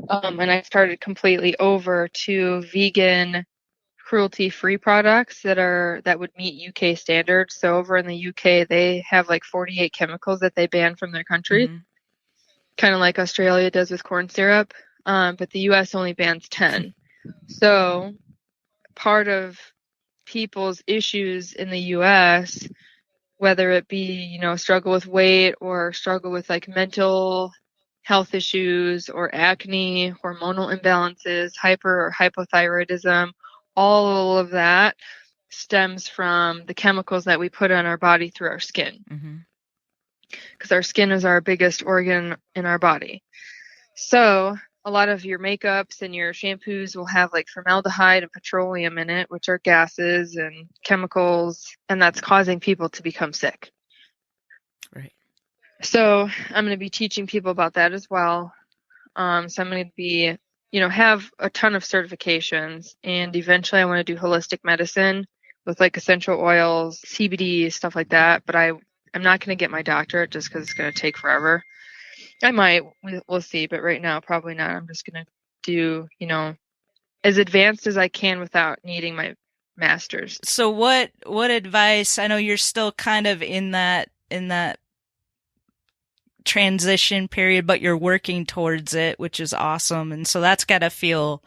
And I started completely over to vegan, cruelty-free products that would meet UK standards. So over in the UK, they have like 48 chemicals that they ban from their country, kind of like Australia does with corn syrup. But the US only bans 10. So part of people's issues in the US, whether it be, struggle with weight or struggle with like mental health issues or acne, hormonal imbalances, hyper or hypothyroidism, all of that stems from the chemicals that we put on our body through our skin. Because our skin is our biggest organ in our body. So a lot of your makeups and your shampoos will have like formaldehyde and petroleum in it, which are gases and chemicals, and that's causing people to become sick. Right. So I'm going to be teaching people about that as well. So I'm going to be, have a ton of certifications, and eventually I want to do holistic medicine with like essential oils, CBD, stuff like that. But I'm not going to get my doctorate just because it's going to take forever. I might, we'll see, but right now probably not. I'm just going to do, as advanced as I can without needing my master's. So what advice, I know you're still kind of in that transition period, but you're working towards it, which is awesome. And so that's gotta feel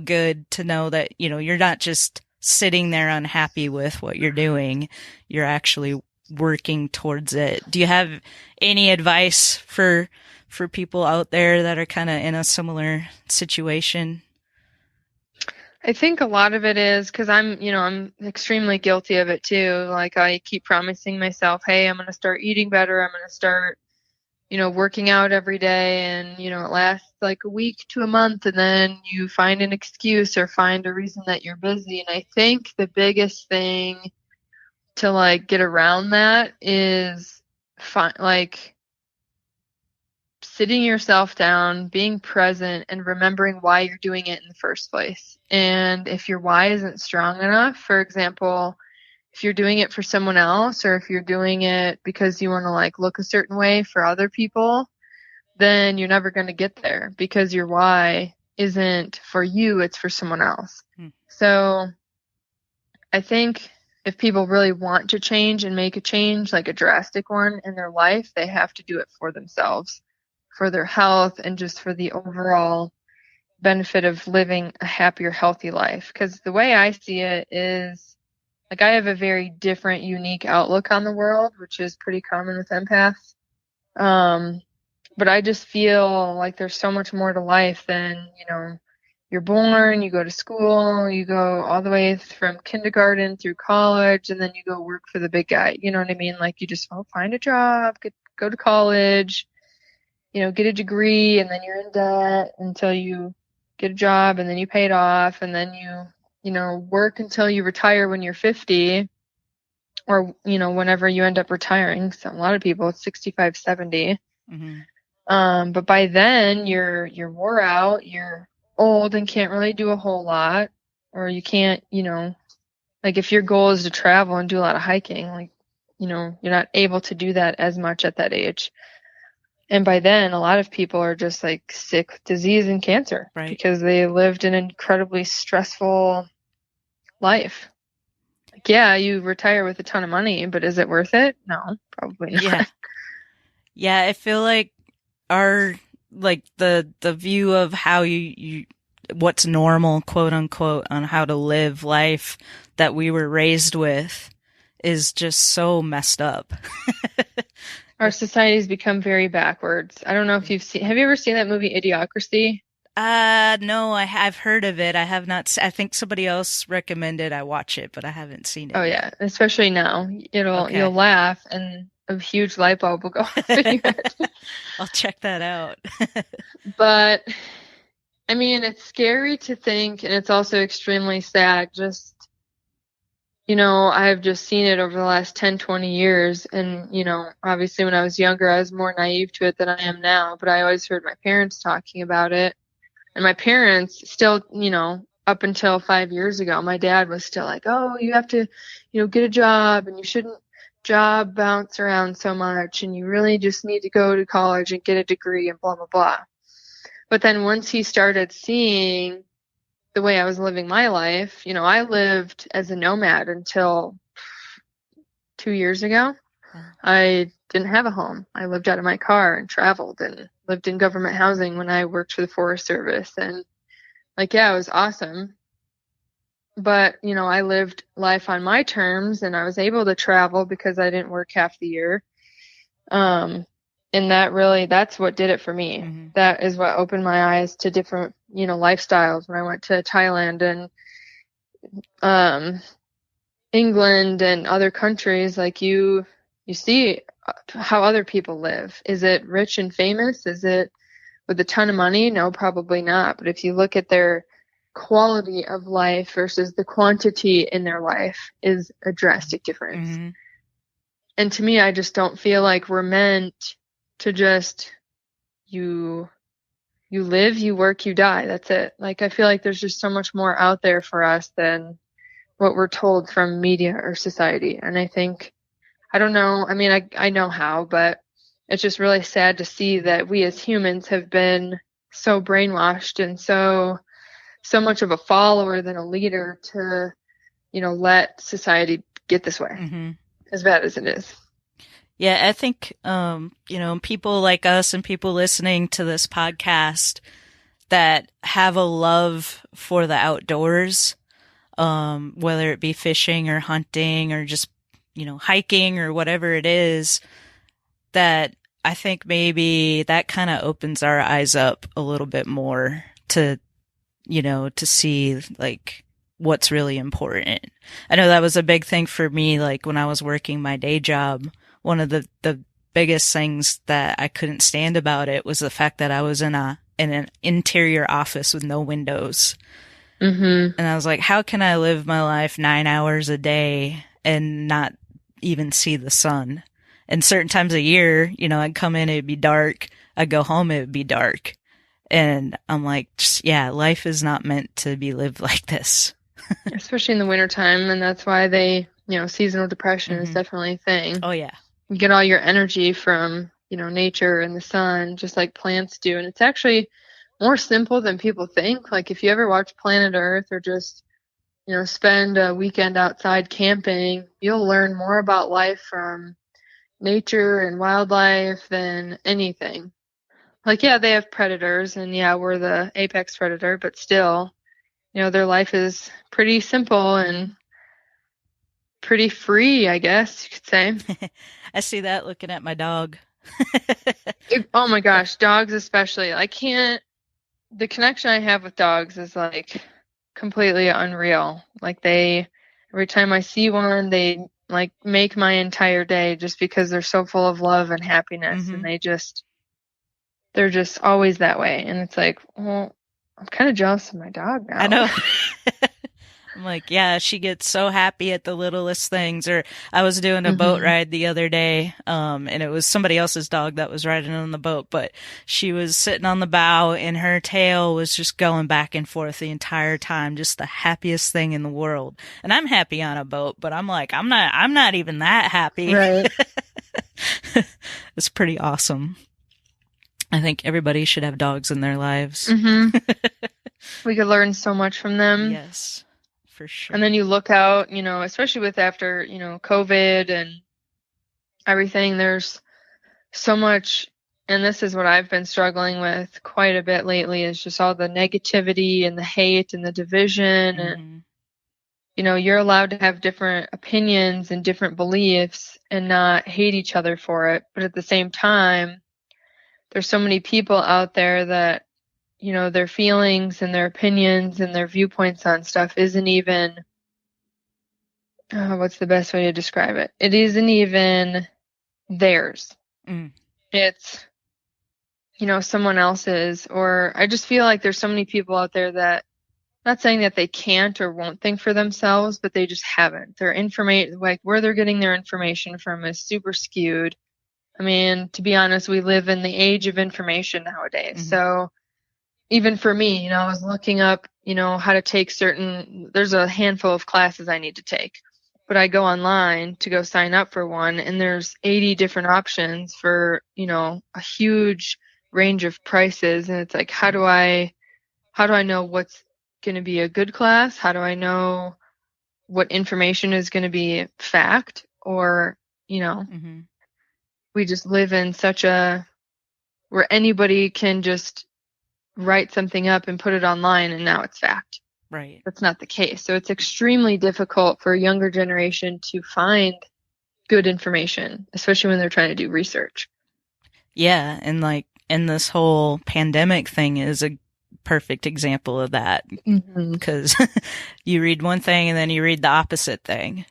good to know that, you're not just sitting there unhappy with what you're doing. You're actually working towards it. Do you have any advice for people out there that are kind of in a similar situation? I think a lot of it is because I'm extremely guilty of it too. Like I keep promising myself, hey, I'm going to start eating better. I'm going to start, working out every day, and, it lasts like a week to a month, and then you find an excuse or find a reason that you're busy. And I think the biggest thing to like get around that is sitting yourself down, being present, and remembering why you're doing it in the first place. And if your why isn't strong enough, for example, if you're doing it for someone else, or if you're doing it because you want to like look a certain way for other people, then you're never going to get there because your why isn't for you, it's for someone else. So I think if people really want to change and make a change, like a drastic one in their life, they have to do it for themselves, for their health, and just for the overall benefit of living a happier, healthy life. Because the way I see it is, like, I have a very different, unique outlook on the world, which is pretty common with empaths. But I just feel like there's so much more to life than, you're born, you go to school, you go all the way from kindergarten through college, and then you go work for the big guy. You know what I mean? Like, you just find a job, go to college, get a degree, and then you're in debt until you get a job, and then you pay it off, and then you work until you retire when you're 50, or, whenever you end up retiring. So a lot of people, it's 65, 70. But by then you're wore out, you're old and can't really do a whole lot, or you can't, like if your goal is to travel and do a lot of hiking, like, you're not able to do that as much at that age. And by then, a lot of people are just like sick with disease and cancer, right? Because they lived an incredibly stressful life. Like, yeah, you retire with a ton of money, but is it worth it? No, probably not. Yeah, I feel like the view of how you what's normal, quote unquote, on how to live life that we were raised with is just so messed up. Our society's become very backwards. I don't know if have you ever seen that movie Idiocracy? No, I've heard of it. I have not. I think somebody else recommended I watch it, but I haven't seen it. Oh yet. Yeah, especially now. You'll laugh and a huge light bulb will go off in your head. I'll check that out. But I mean, it's scary to think, and it's also extremely sad. Just I've just seen it over the last 10, 20 years. And, obviously when I was younger, I was more naive to it than I am now, but I always heard my parents talking about it. And my parents still, up until 5 years ago, my dad was still like, oh, you have to, get a job and you shouldn't job bounce around so much. And you really just need to go to college and get a degree and blah, blah, blah. But then once he started seeing the way I was living my life, I lived as a nomad until 2 years ago. I didn't have a home. I lived out of my car and traveled and lived in government housing when I worked for the Forest Service. And it was awesome. But, I lived life on my terms and I was able to travel because I didn't work half the year. And that's what did it for me. Mm-hmm. That is what opened my eyes to different, lifestyles when I went to Thailand and, England and other countries. You see how other people live. Is it rich and famous? Is it with a ton of money? No, probably not. But if you look at their quality of life versus the quantity in their life is a drastic difference. Mm-hmm. And to me, I just don't feel like we're meant to just, you live, you work, you die. That's it. I feel like there's just so much more out there for us than what we're told from media or society. And I think, I don't know, I mean, I know how, but it's just really sad to see that we as humans have been so brainwashed and so much of a follower than a leader to, let society get this way, mm-hmm. as bad as it is. Yeah, I think, people like us and people listening to this podcast that have a love for the outdoors, whether it be fishing or hunting or just, hiking or whatever it is, that I think maybe that kind of opens our eyes up a little bit more to, to see what's really important. I know that was a big thing for me, when I was working my day job. One of the biggest things that I couldn't stand about it was the fact that I was in an interior office with no windows. Mm-hmm. And I was like, how can I live my life 9 hours a day and not even see the sun? And certain times a year, I'd come in, it'd be dark. I'd go home, it would be dark. And I'm like, life is not meant to be lived like this. Especially in the wintertime. And that's why seasonal depression mm-hmm. is definitely a thing. Oh, yeah. You get all your energy from, nature and the sun, just like plants do. And it's actually more simple than people think. If you ever watch Planet Earth or just, spend a weekend outside camping, you'll learn more about life from nature and wildlife than anything. They have predators and we're the apex predator, but still, their life is pretty simple and pretty free, I guess you could say. I see that looking at my dog. Oh my gosh, dogs especially. The connection I have with dogs is completely unreal. Every time I see one, they make my entire day just because they're so full of love and happiness. Mm-hmm. And they're just always that way. And it's well, I'm kind of jealous of my dog now. I know. I'm like, yeah, she gets so happy at the littlest things. Or I was doing a mm-hmm. boat ride the other day, and it was somebody else's dog that was riding on the boat, but she was sitting on the bow and her tail was just going back and forth the entire time, just the happiest thing in the world. And I'm happy on a boat, but I'm like, I'm not even that happy. Right. It's pretty awesome. I think everybody should have dogs in their lives. Mm-hmm. We could learn so much from them. Yes. For sure. And then you look out, especially with after, COVID and everything, there's so much, and this is what I've been struggling with quite a bit lately, is just all the negativity and the hate and the division. Mm-hmm. And, you're allowed to have different opinions and different beliefs and not hate each other for it. But at the same time, there's so many people out there that, their feelings and their opinions and their viewpoints on stuff isn't even, what's the best way to describe it? It isn't even theirs. Mm. It's, someone else's. Or I just feel like there's so many people out there that not saying that they can't or won't think for themselves, but they just haven't. Their information, like where they're getting their information from, is super skewed. I mean, to be honest, we live in the age of information nowadays. Mm-hmm. So even for me, you know, I was looking up, you know, how to take there's a handful of classes I need to take, but I go online to go sign up for one, and there's 80 different options for, you know, a huge range of prices. And it's like, how do I know what's going to be a good class? How do I know what information is going to be fact? Or, you know, Mm-hmm. we just live in where anybody can just write something up and put it online and now it's fact. Right. That's not the case. So it's extremely difficult for a younger generation to find good information, especially when they're trying to do research. Yeah, and this whole pandemic thing is a perfect example of that, because you read one thing and then you read the opposite thing,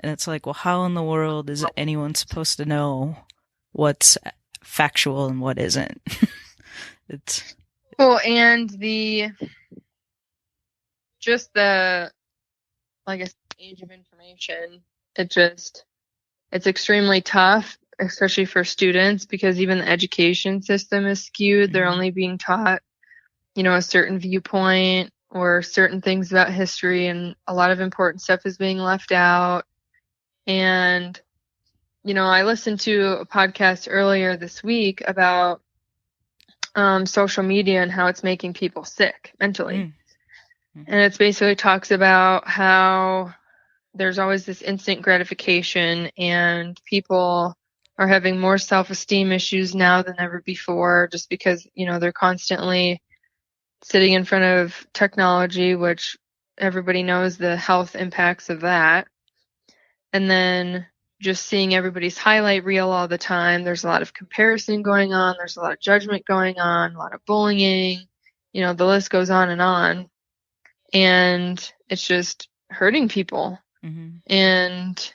and it's like, well, how in the world is anyone supposed to know what's factual and what isn't? It's and like I said, age of information, it's extremely tough, especially for students, because even the education system is skewed. They're only being taught, you know, a certain viewpoint or certain things about history, and a lot of important stuff is being left out. And, you know, I listened to a podcast earlier this week about social media and how it's making people sick mentally. And it basically talks about how there's always this instant gratification, and people are having more self-esteem issues now than ever before, just because, you know, they're constantly sitting in front of technology, which everybody knows the health impacts of that. And then just seeing everybody's highlight reel all the time. There's a lot of comparison going on. There's a lot of judgment going on, a lot of bullying. You know, the list goes on. And it's just hurting people. And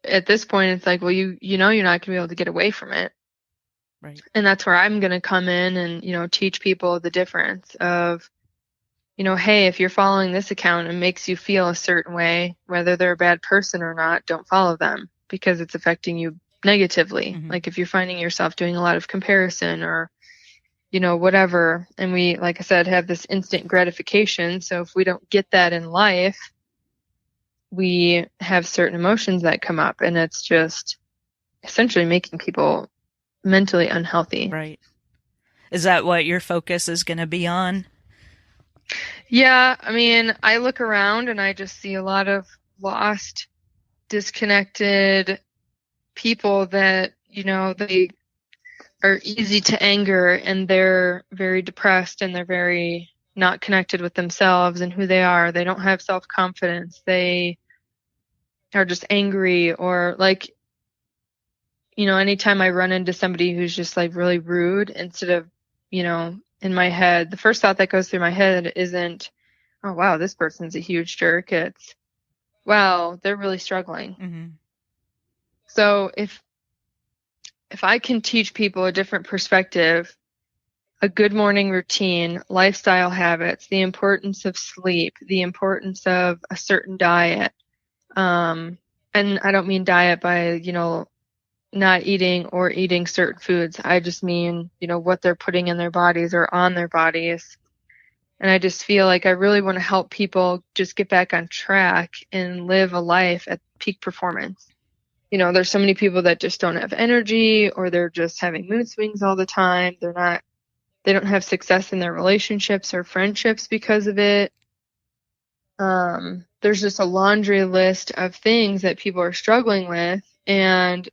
at this point, it's like, well, you know, you're not going to be able to get away from it. right. And that's where I'm going to come in and, you know, teach people the difference of, you know, hey, if you're following this account and it makes you feel a certain way, whether they're a bad person or not, don't follow them, because it's affecting you negatively. Like if you're finding yourself doing a lot of comparison or, you know, whatever. And we, like I said, have this instant gratification. So if we don't get that in life, we have certain emotions that come up, and it's just essentially making people mentally unhealthy. Right. Is that what your focus is going to be on? Yeah, I mean, I look around and I just see a lot of lost, disconnected people that, you know, they are easy to anger, and they're very depressed, and they're very not connected with themselves and who they are. They don't have self-confidence. They are just angry, or like, you know, anytime I run into somebody who's just like really rude, instead of, you know, in my head, the first thought that goes through my head isn't, oh, wow, this person's a huge jerk. It's, wow, they're really struggling. So if I can teach people a different perspective, a good morning routine, lifestyle habits, the importance of sleep, the importance of a certain diet, and I don't mean diet by, you know, not eating or eating certain foods. I just mean, you know, what they're putting in their bodies or on their bodies. And I just feel like I really want to help people just get back on track and live a life at peak performance. You know, there's so many people that just don't have energy, or they're just having mood swings all the time. They don't have success in their relationships or friendships because of it. There's just a laundry list of things that people are struggling with, and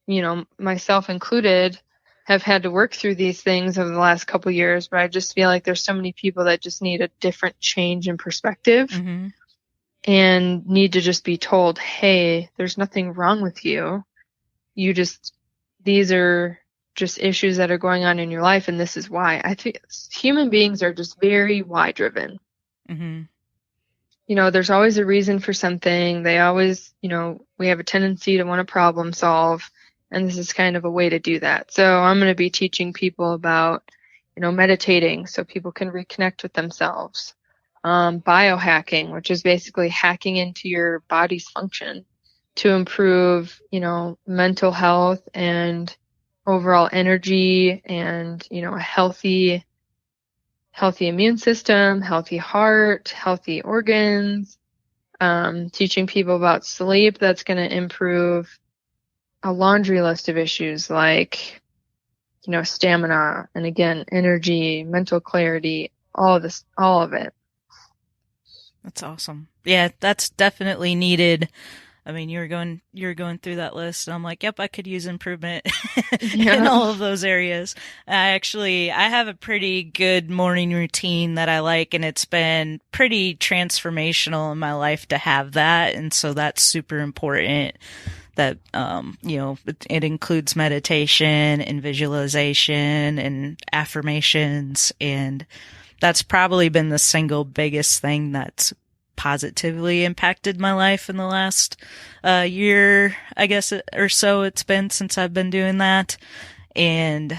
you know, myself included, have had to work through these things over the last couple of years. But I just feel like there's so many people that just need a different change in perspective, and need to just be told, hey, there's nothing wrong with you. These are just issues that are going on in your life, and this is why. I think human beings are just very why driven. You know, there's always a reason for something. They always, you know, we have a tendency to want to problem solve, and this is kind of a way to do that. So I'm going to be teaching people about, meditating so people can reconnect with themselves. Biohacking, which is basically hacking into your body's function to improve, mental health and overall energy and, a healthy immune system, healthy heart, healthy organs, teaching people about sleep. That's going to improve a laundry list of issues like, stamina and again, energy, mental clarity, all of it. That's awesome. Yeah, that's definitely needed. I mean, you were going through that list, and I'm like, yep, I could use improvement in all of those areas. I have a pretty good morning routine that I like, and it's been pretty transformational in my life to have that, and so that's super important. That it includes meditation and visualization and affirmations, and that's probably been the single biggest thing that's positively impacted my life in the last year, I guess, or so it's been since I've been doing that. And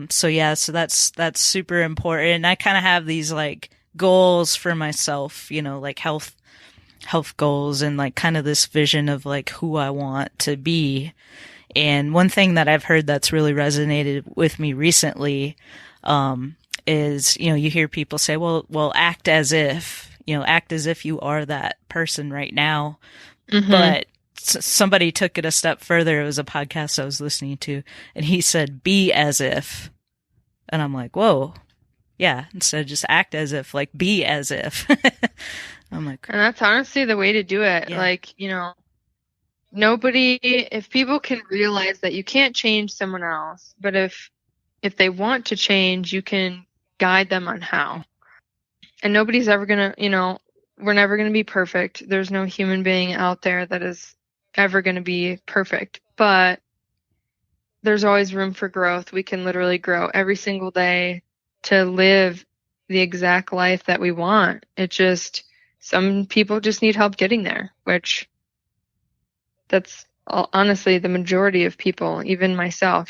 so that's super important. I kind of have these like goals for myself, like health goals and like kind of this vision of like who I want to be. And one thing that I've heard that's really resonated with me recently is, you hear people say, well, act as if you are that person right now. Mm-hmm. But somebody took it a step further. It was a podcast I was listening to, and he said, be as if. And I'm like, whoa. Yeah. Instead of just act as if, like, be as if. I'm like, and that's honestly the way to do it. Yeah. Like, if people can realize that you can't change someone else, but if they want to change, you can guide them on how. And nobody's ever going to, we're never going to be perfect. There's no human being out there that is ever going to be perfect, but there's always room for growth. We can literally grow every single day to live the exact life that we want. Some people just need help getting there, which that's honestly the majority of people, even myself.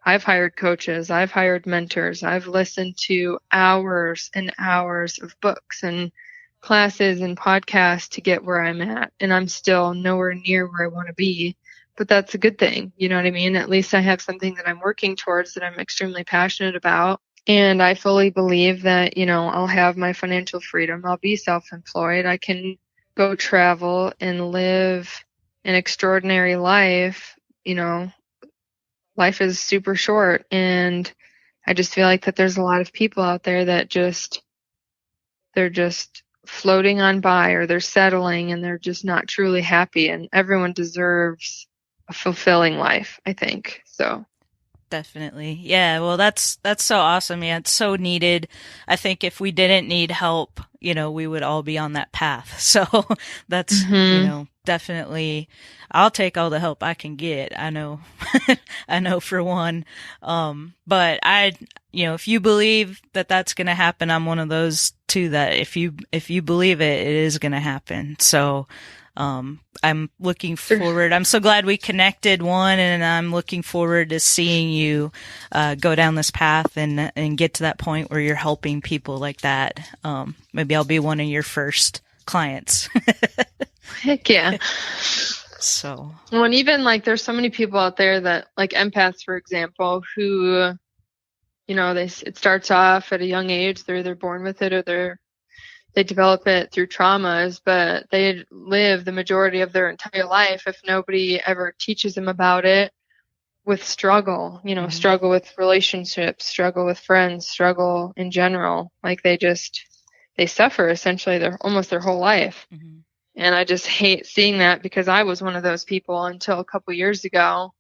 I've hired coaches, I've hired mentors, I've listened to hours and hours of books and classes and podcasts to get where I'm at. And I'm still nowhere near where I want to be. But that's a good thing. You know what I mean? At least I have something that I'm working towards that I'm extremely passionate about. And I fully believe that, I'll have my financial freedom. I'll be self-employed. I can go travel and live an extraordinary life. Life is super short, and I just feel like that there's a lot of people out there that they're just floating on by, or they're settling and they're just not truly happy, and everyone deserves a fulfilling life, I think. So definitely. Yeah, well, that's so awesome. Yeah, it's so needed. I think if we didn't need help, we would all be on that path. So that's, definitely, I'll take all the help I can get. I know, I know for one. But if you believe that that's going to happen, I'm one of those too, that if you believe it, it is going to happen. So, I'm looking forward. I'm so glad we connected, and I'm looking forward to seeing you go down this path and get to that point where you're helping people like that. Maybe I'll be one of your first clients. Heck yeah. So, well, and even like there's so many people out there that like empaths, for example, who, it starts off at a young age. They're either born with it or they develop it through traumas, but they live the majority of their entire life, if nobody ever teaches them about it, with struggle, mm-hmm. struggle with relationships, struggle with friends, struggle in general. Like they suffer essentially almost their whole life. Mm-hmm. And I just hate seeing that, because I was one of those people until a couple years ago.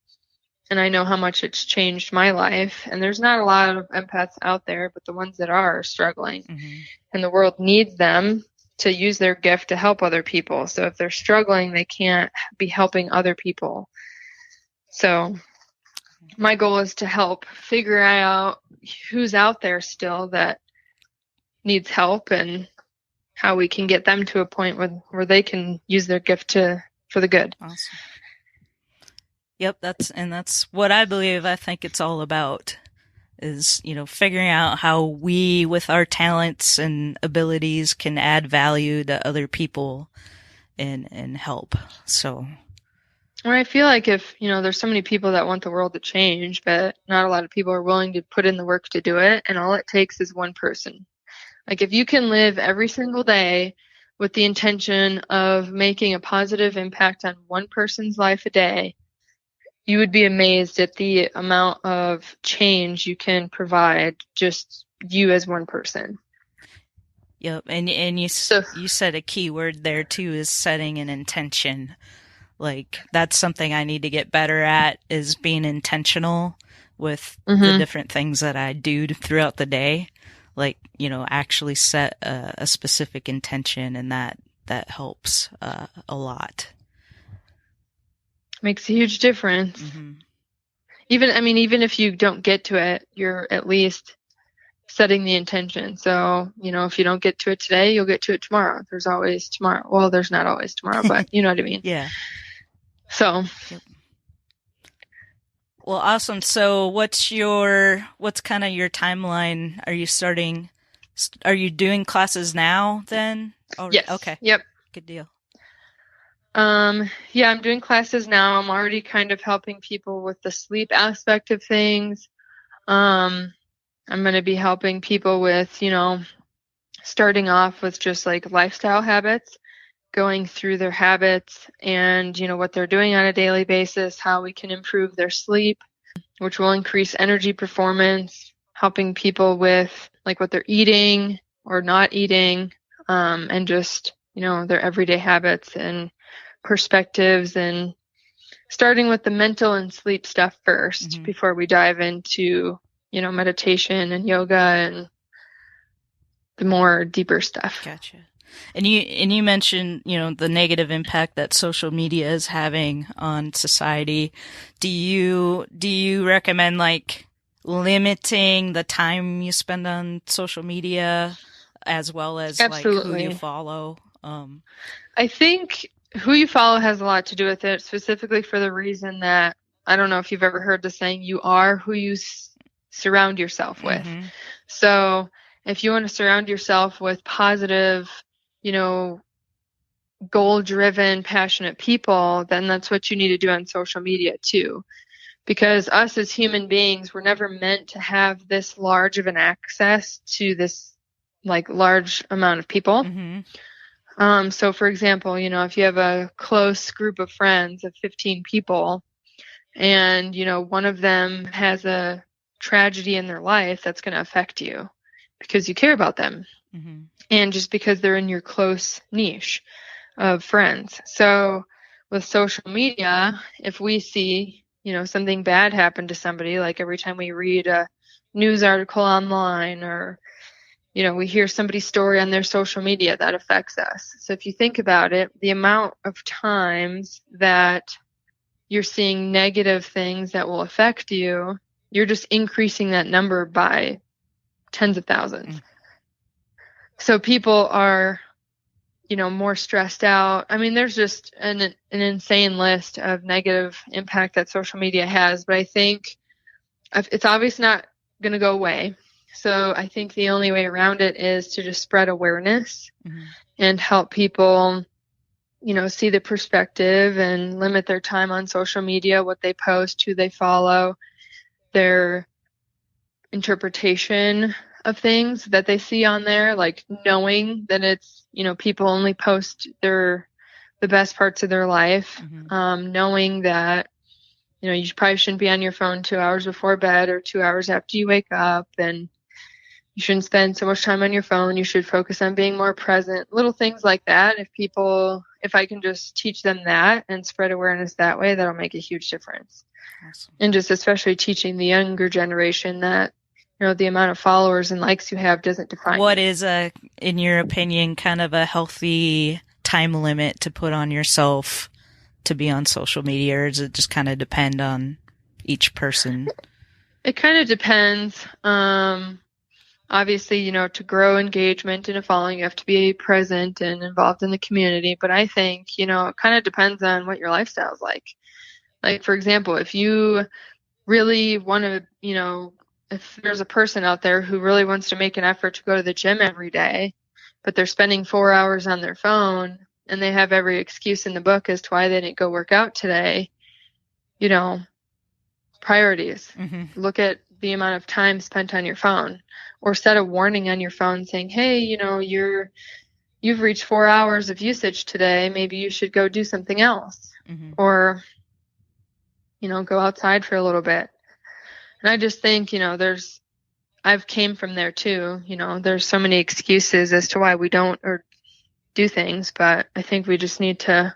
And I know how much it's changed my life. And there's not a lot of empaths out there, but the ones that are struggling. Mm-hmm. And the world needs them to use their gift to help other people. So if they're struggling, they can't be helping other people. So my goal is to help figure out who's out there still that needs help, and how we can get them to a point where they can use their gift for the good. Awesome. Yep, that's what I believe. I think it's all about is, figuring out how we, with our talents and abilities, can add value to other people and help. So. Well, I feel like if, there's so many people that want the world to change, but not a lot of people are willing to put in the work to do it. And all it takes is one person. Like if you can live every single day with the intention of making a positive impact on one person's life a day, you would be amazed at the amount of change you can provide, just you as one person. Yep. And you said a key word there too, is setting an intention. Like that's something I need to get better at, is being intentional with the different things that I do throughout the day. Like, actually set a specific intention, and that helps a lot. Makes a huge difference. Even if you don't get to it, you're at least setting the intention. So, if you don't get to it today, you'll get to it tomorrow. There's always tomorrow. Well, there's not always tomorrow, but you know what I mean? Yeah. So. Yep. Well, awesome. So what's kind of your timeline? Are you doing classes now then? Oh, yes. Okay. Yep. Good deal. Yeah, I'm doing classes now. I'm already kind of helping people with the sleep aspect of things. I'm going to be helping people with, starting off with just like lifestyle habits, going through their habits and, what they're doing on a daily basis, how we can improve their sleep, which will increase energy performance, helping people with like what they're eating or not eating, and just, their everyday habits and perspectives, and starting with the mental and sleep stuff first before we dive into, meditation and yoga and the more deeper stuff. Gotcha. And you mentioned, the negative impact that social media is having on society. Do you recommend like limiting the time you spend on social media, as well as Absolutely. like who you follow? I think who you follow has a lot to do with it, specifically for the reason that, I don't know if you've ever heard the saying, you are who you surround yourself with. So if you want to surround yourself with positive, goal-driven, passionate people, then that's what you need to do on social media too. Because us as human beings, we're never meant to have this large of an access to this like large amount of people. So for example, if you have a close group of friends of 15 people and, one of them has a tragedy in their life, that's going to affect you because you care about them. And just because they're in your close niche of friends. So with social media, if we see, something bad happen to somebody, like every time we read a news article online or, we hear somebody's story on their social media, that affects us. So if you think about it, the amount of times that you're seeing negative things that will affect you, you're just increasing that number by tens of thousands. So people are, more stressed out. I mean, there's just an insane list of negative impact that social media has, but I think it's obviously not going to go away. So I think the only way around it is to just spread awareness and help people, see the perspective and limit their time on social media, what they post, who they follow, their interpretation of things that they see on there, like knowing that it's, people only post the best parts of their life, knowing that, you probably shouldn't be on your phone 2 hours before bed or 2 hours after you wake up, and you shouldn't spend so much time on your phone. You should focus on being more present, little things like that. If I can just teach them that and spread awareness that way, that'll make a huge difference. Awesome. And just especially teaching the younger generation that, the amount of followers and likes you have doesn't define What you. is in your opinion, kind of a healthy time limit to put on yourself to be on social media, or does it just kind of depend on each person? It kind of depends. Obviously, to grow engagement in a following, you have to be present and involved in the community. But I think, it kind of depends on what your lifestyle is like. Like, for example, if you really want to, if there's a person out there who really wants to make an effort to go to the gym every day, but they're spending 4 hours on their phone and they have every excuse in the book as to why they didn't go work out today, you know, priorities. Mm-hmm. Look at the amount of time spent on your phone, or set a warning on your phone saying, hey, you know, you've reached 4 hours of usage today. Maybe you should go do something else. Mm-hmm. Or, you know, go outside for a little bit. And I just think, you know, I've came from there too. You know, there's so many excuses as to why we don't or do things, but I think we just need to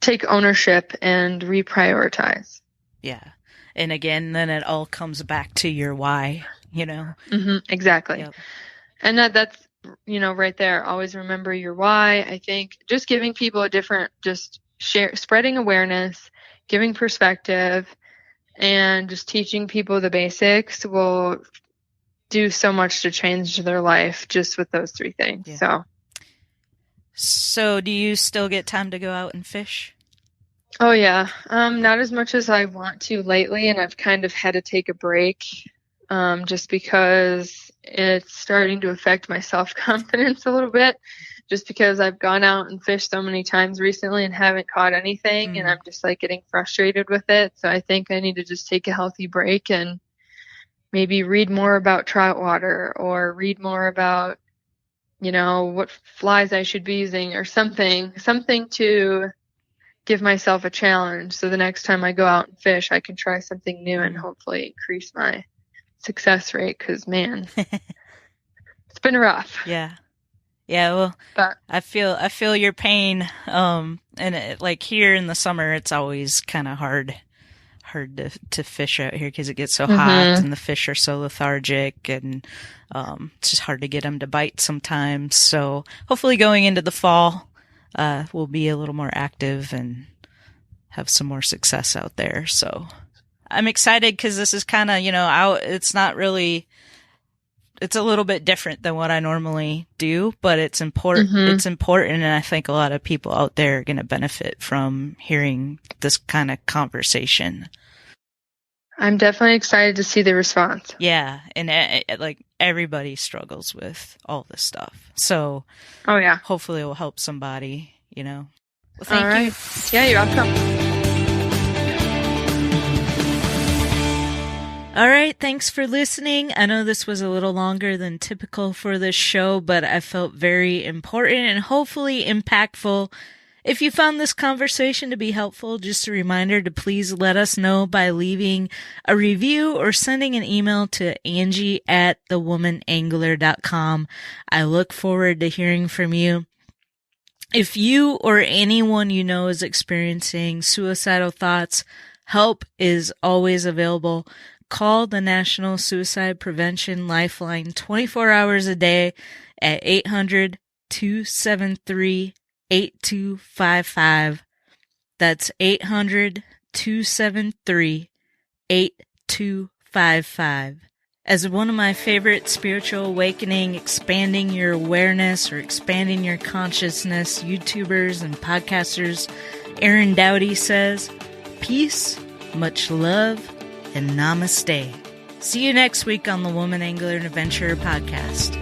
take ownership and reprioritize. Yeah. And again, then it all comes back to your why, you know? Mm-hmm, exactly. Yep. And that's, you know, right there. Always remember your why. I think just giving people spreading awareness, giving perspective, and just teaching people the basics will do so much to change their life just with those 3 things. Yeah. So do you still get time to go out and fish? Oh yeah. Not as much as I want to lately, and I've kind of had to take a break, just because it's starting to affect my self-confidence a little bit, just because I've gone out and fished so many times recently and haven't caught anything, and I'm just like getting frustrated with it. So I think I need to just take a healthy break and maybe read more about trout water, or read more about, you know, what flies I should be using, or something to give myself a challenge. So the next time I go out and fish, I can try something new and hopefully increase my success rate. 'Cause man, it's been rough. Yeah. Yeah. Well, but I feel your pain. And like here in the summer, it's always kind of hard to fish out here because it gets so hot and the fish are so lethargic, and it's just hard to get them to bite sometimes. So hopefully going into the fall, we'll be a little more active and have some more success out there. So I'm excited because this is kind of, you know, it's not really, it's a little bit different than what I normally do, but it's important. It's important. And I think a lot of people out there are going to benefit from hearing this kind of conversation. I'm definitely excited to see the response. Yeah. And like everybody struggles with all this stuff. So oh yeah, hopefully it will help somebody, you know. Well, thank all right. you. Yeah, you're welcome. All right, thanks for listening. I know this was a little longer than typical for this show, but I felt very important and hopefully impactful. If you found this conversation to be helpful, just a reminder to please let us know by leaving a review or sending an email to Angie@thewomanangler.com. I look forward to hearing from you. If you or anyone you know is experiencing suicidal thoughts, help is always available. Call the National Suicide Prevention Lifeline 24 hours a day at 800-273-8255. That's 800-273-8255. As one of my favorite spiritual awakening, expanding your awareness or expanding your consciousness YouTubers and podcasters, Aaron Dowdy says, peace, much love, and namaste. See you next week on the Woman Angler and Adventurer podcast.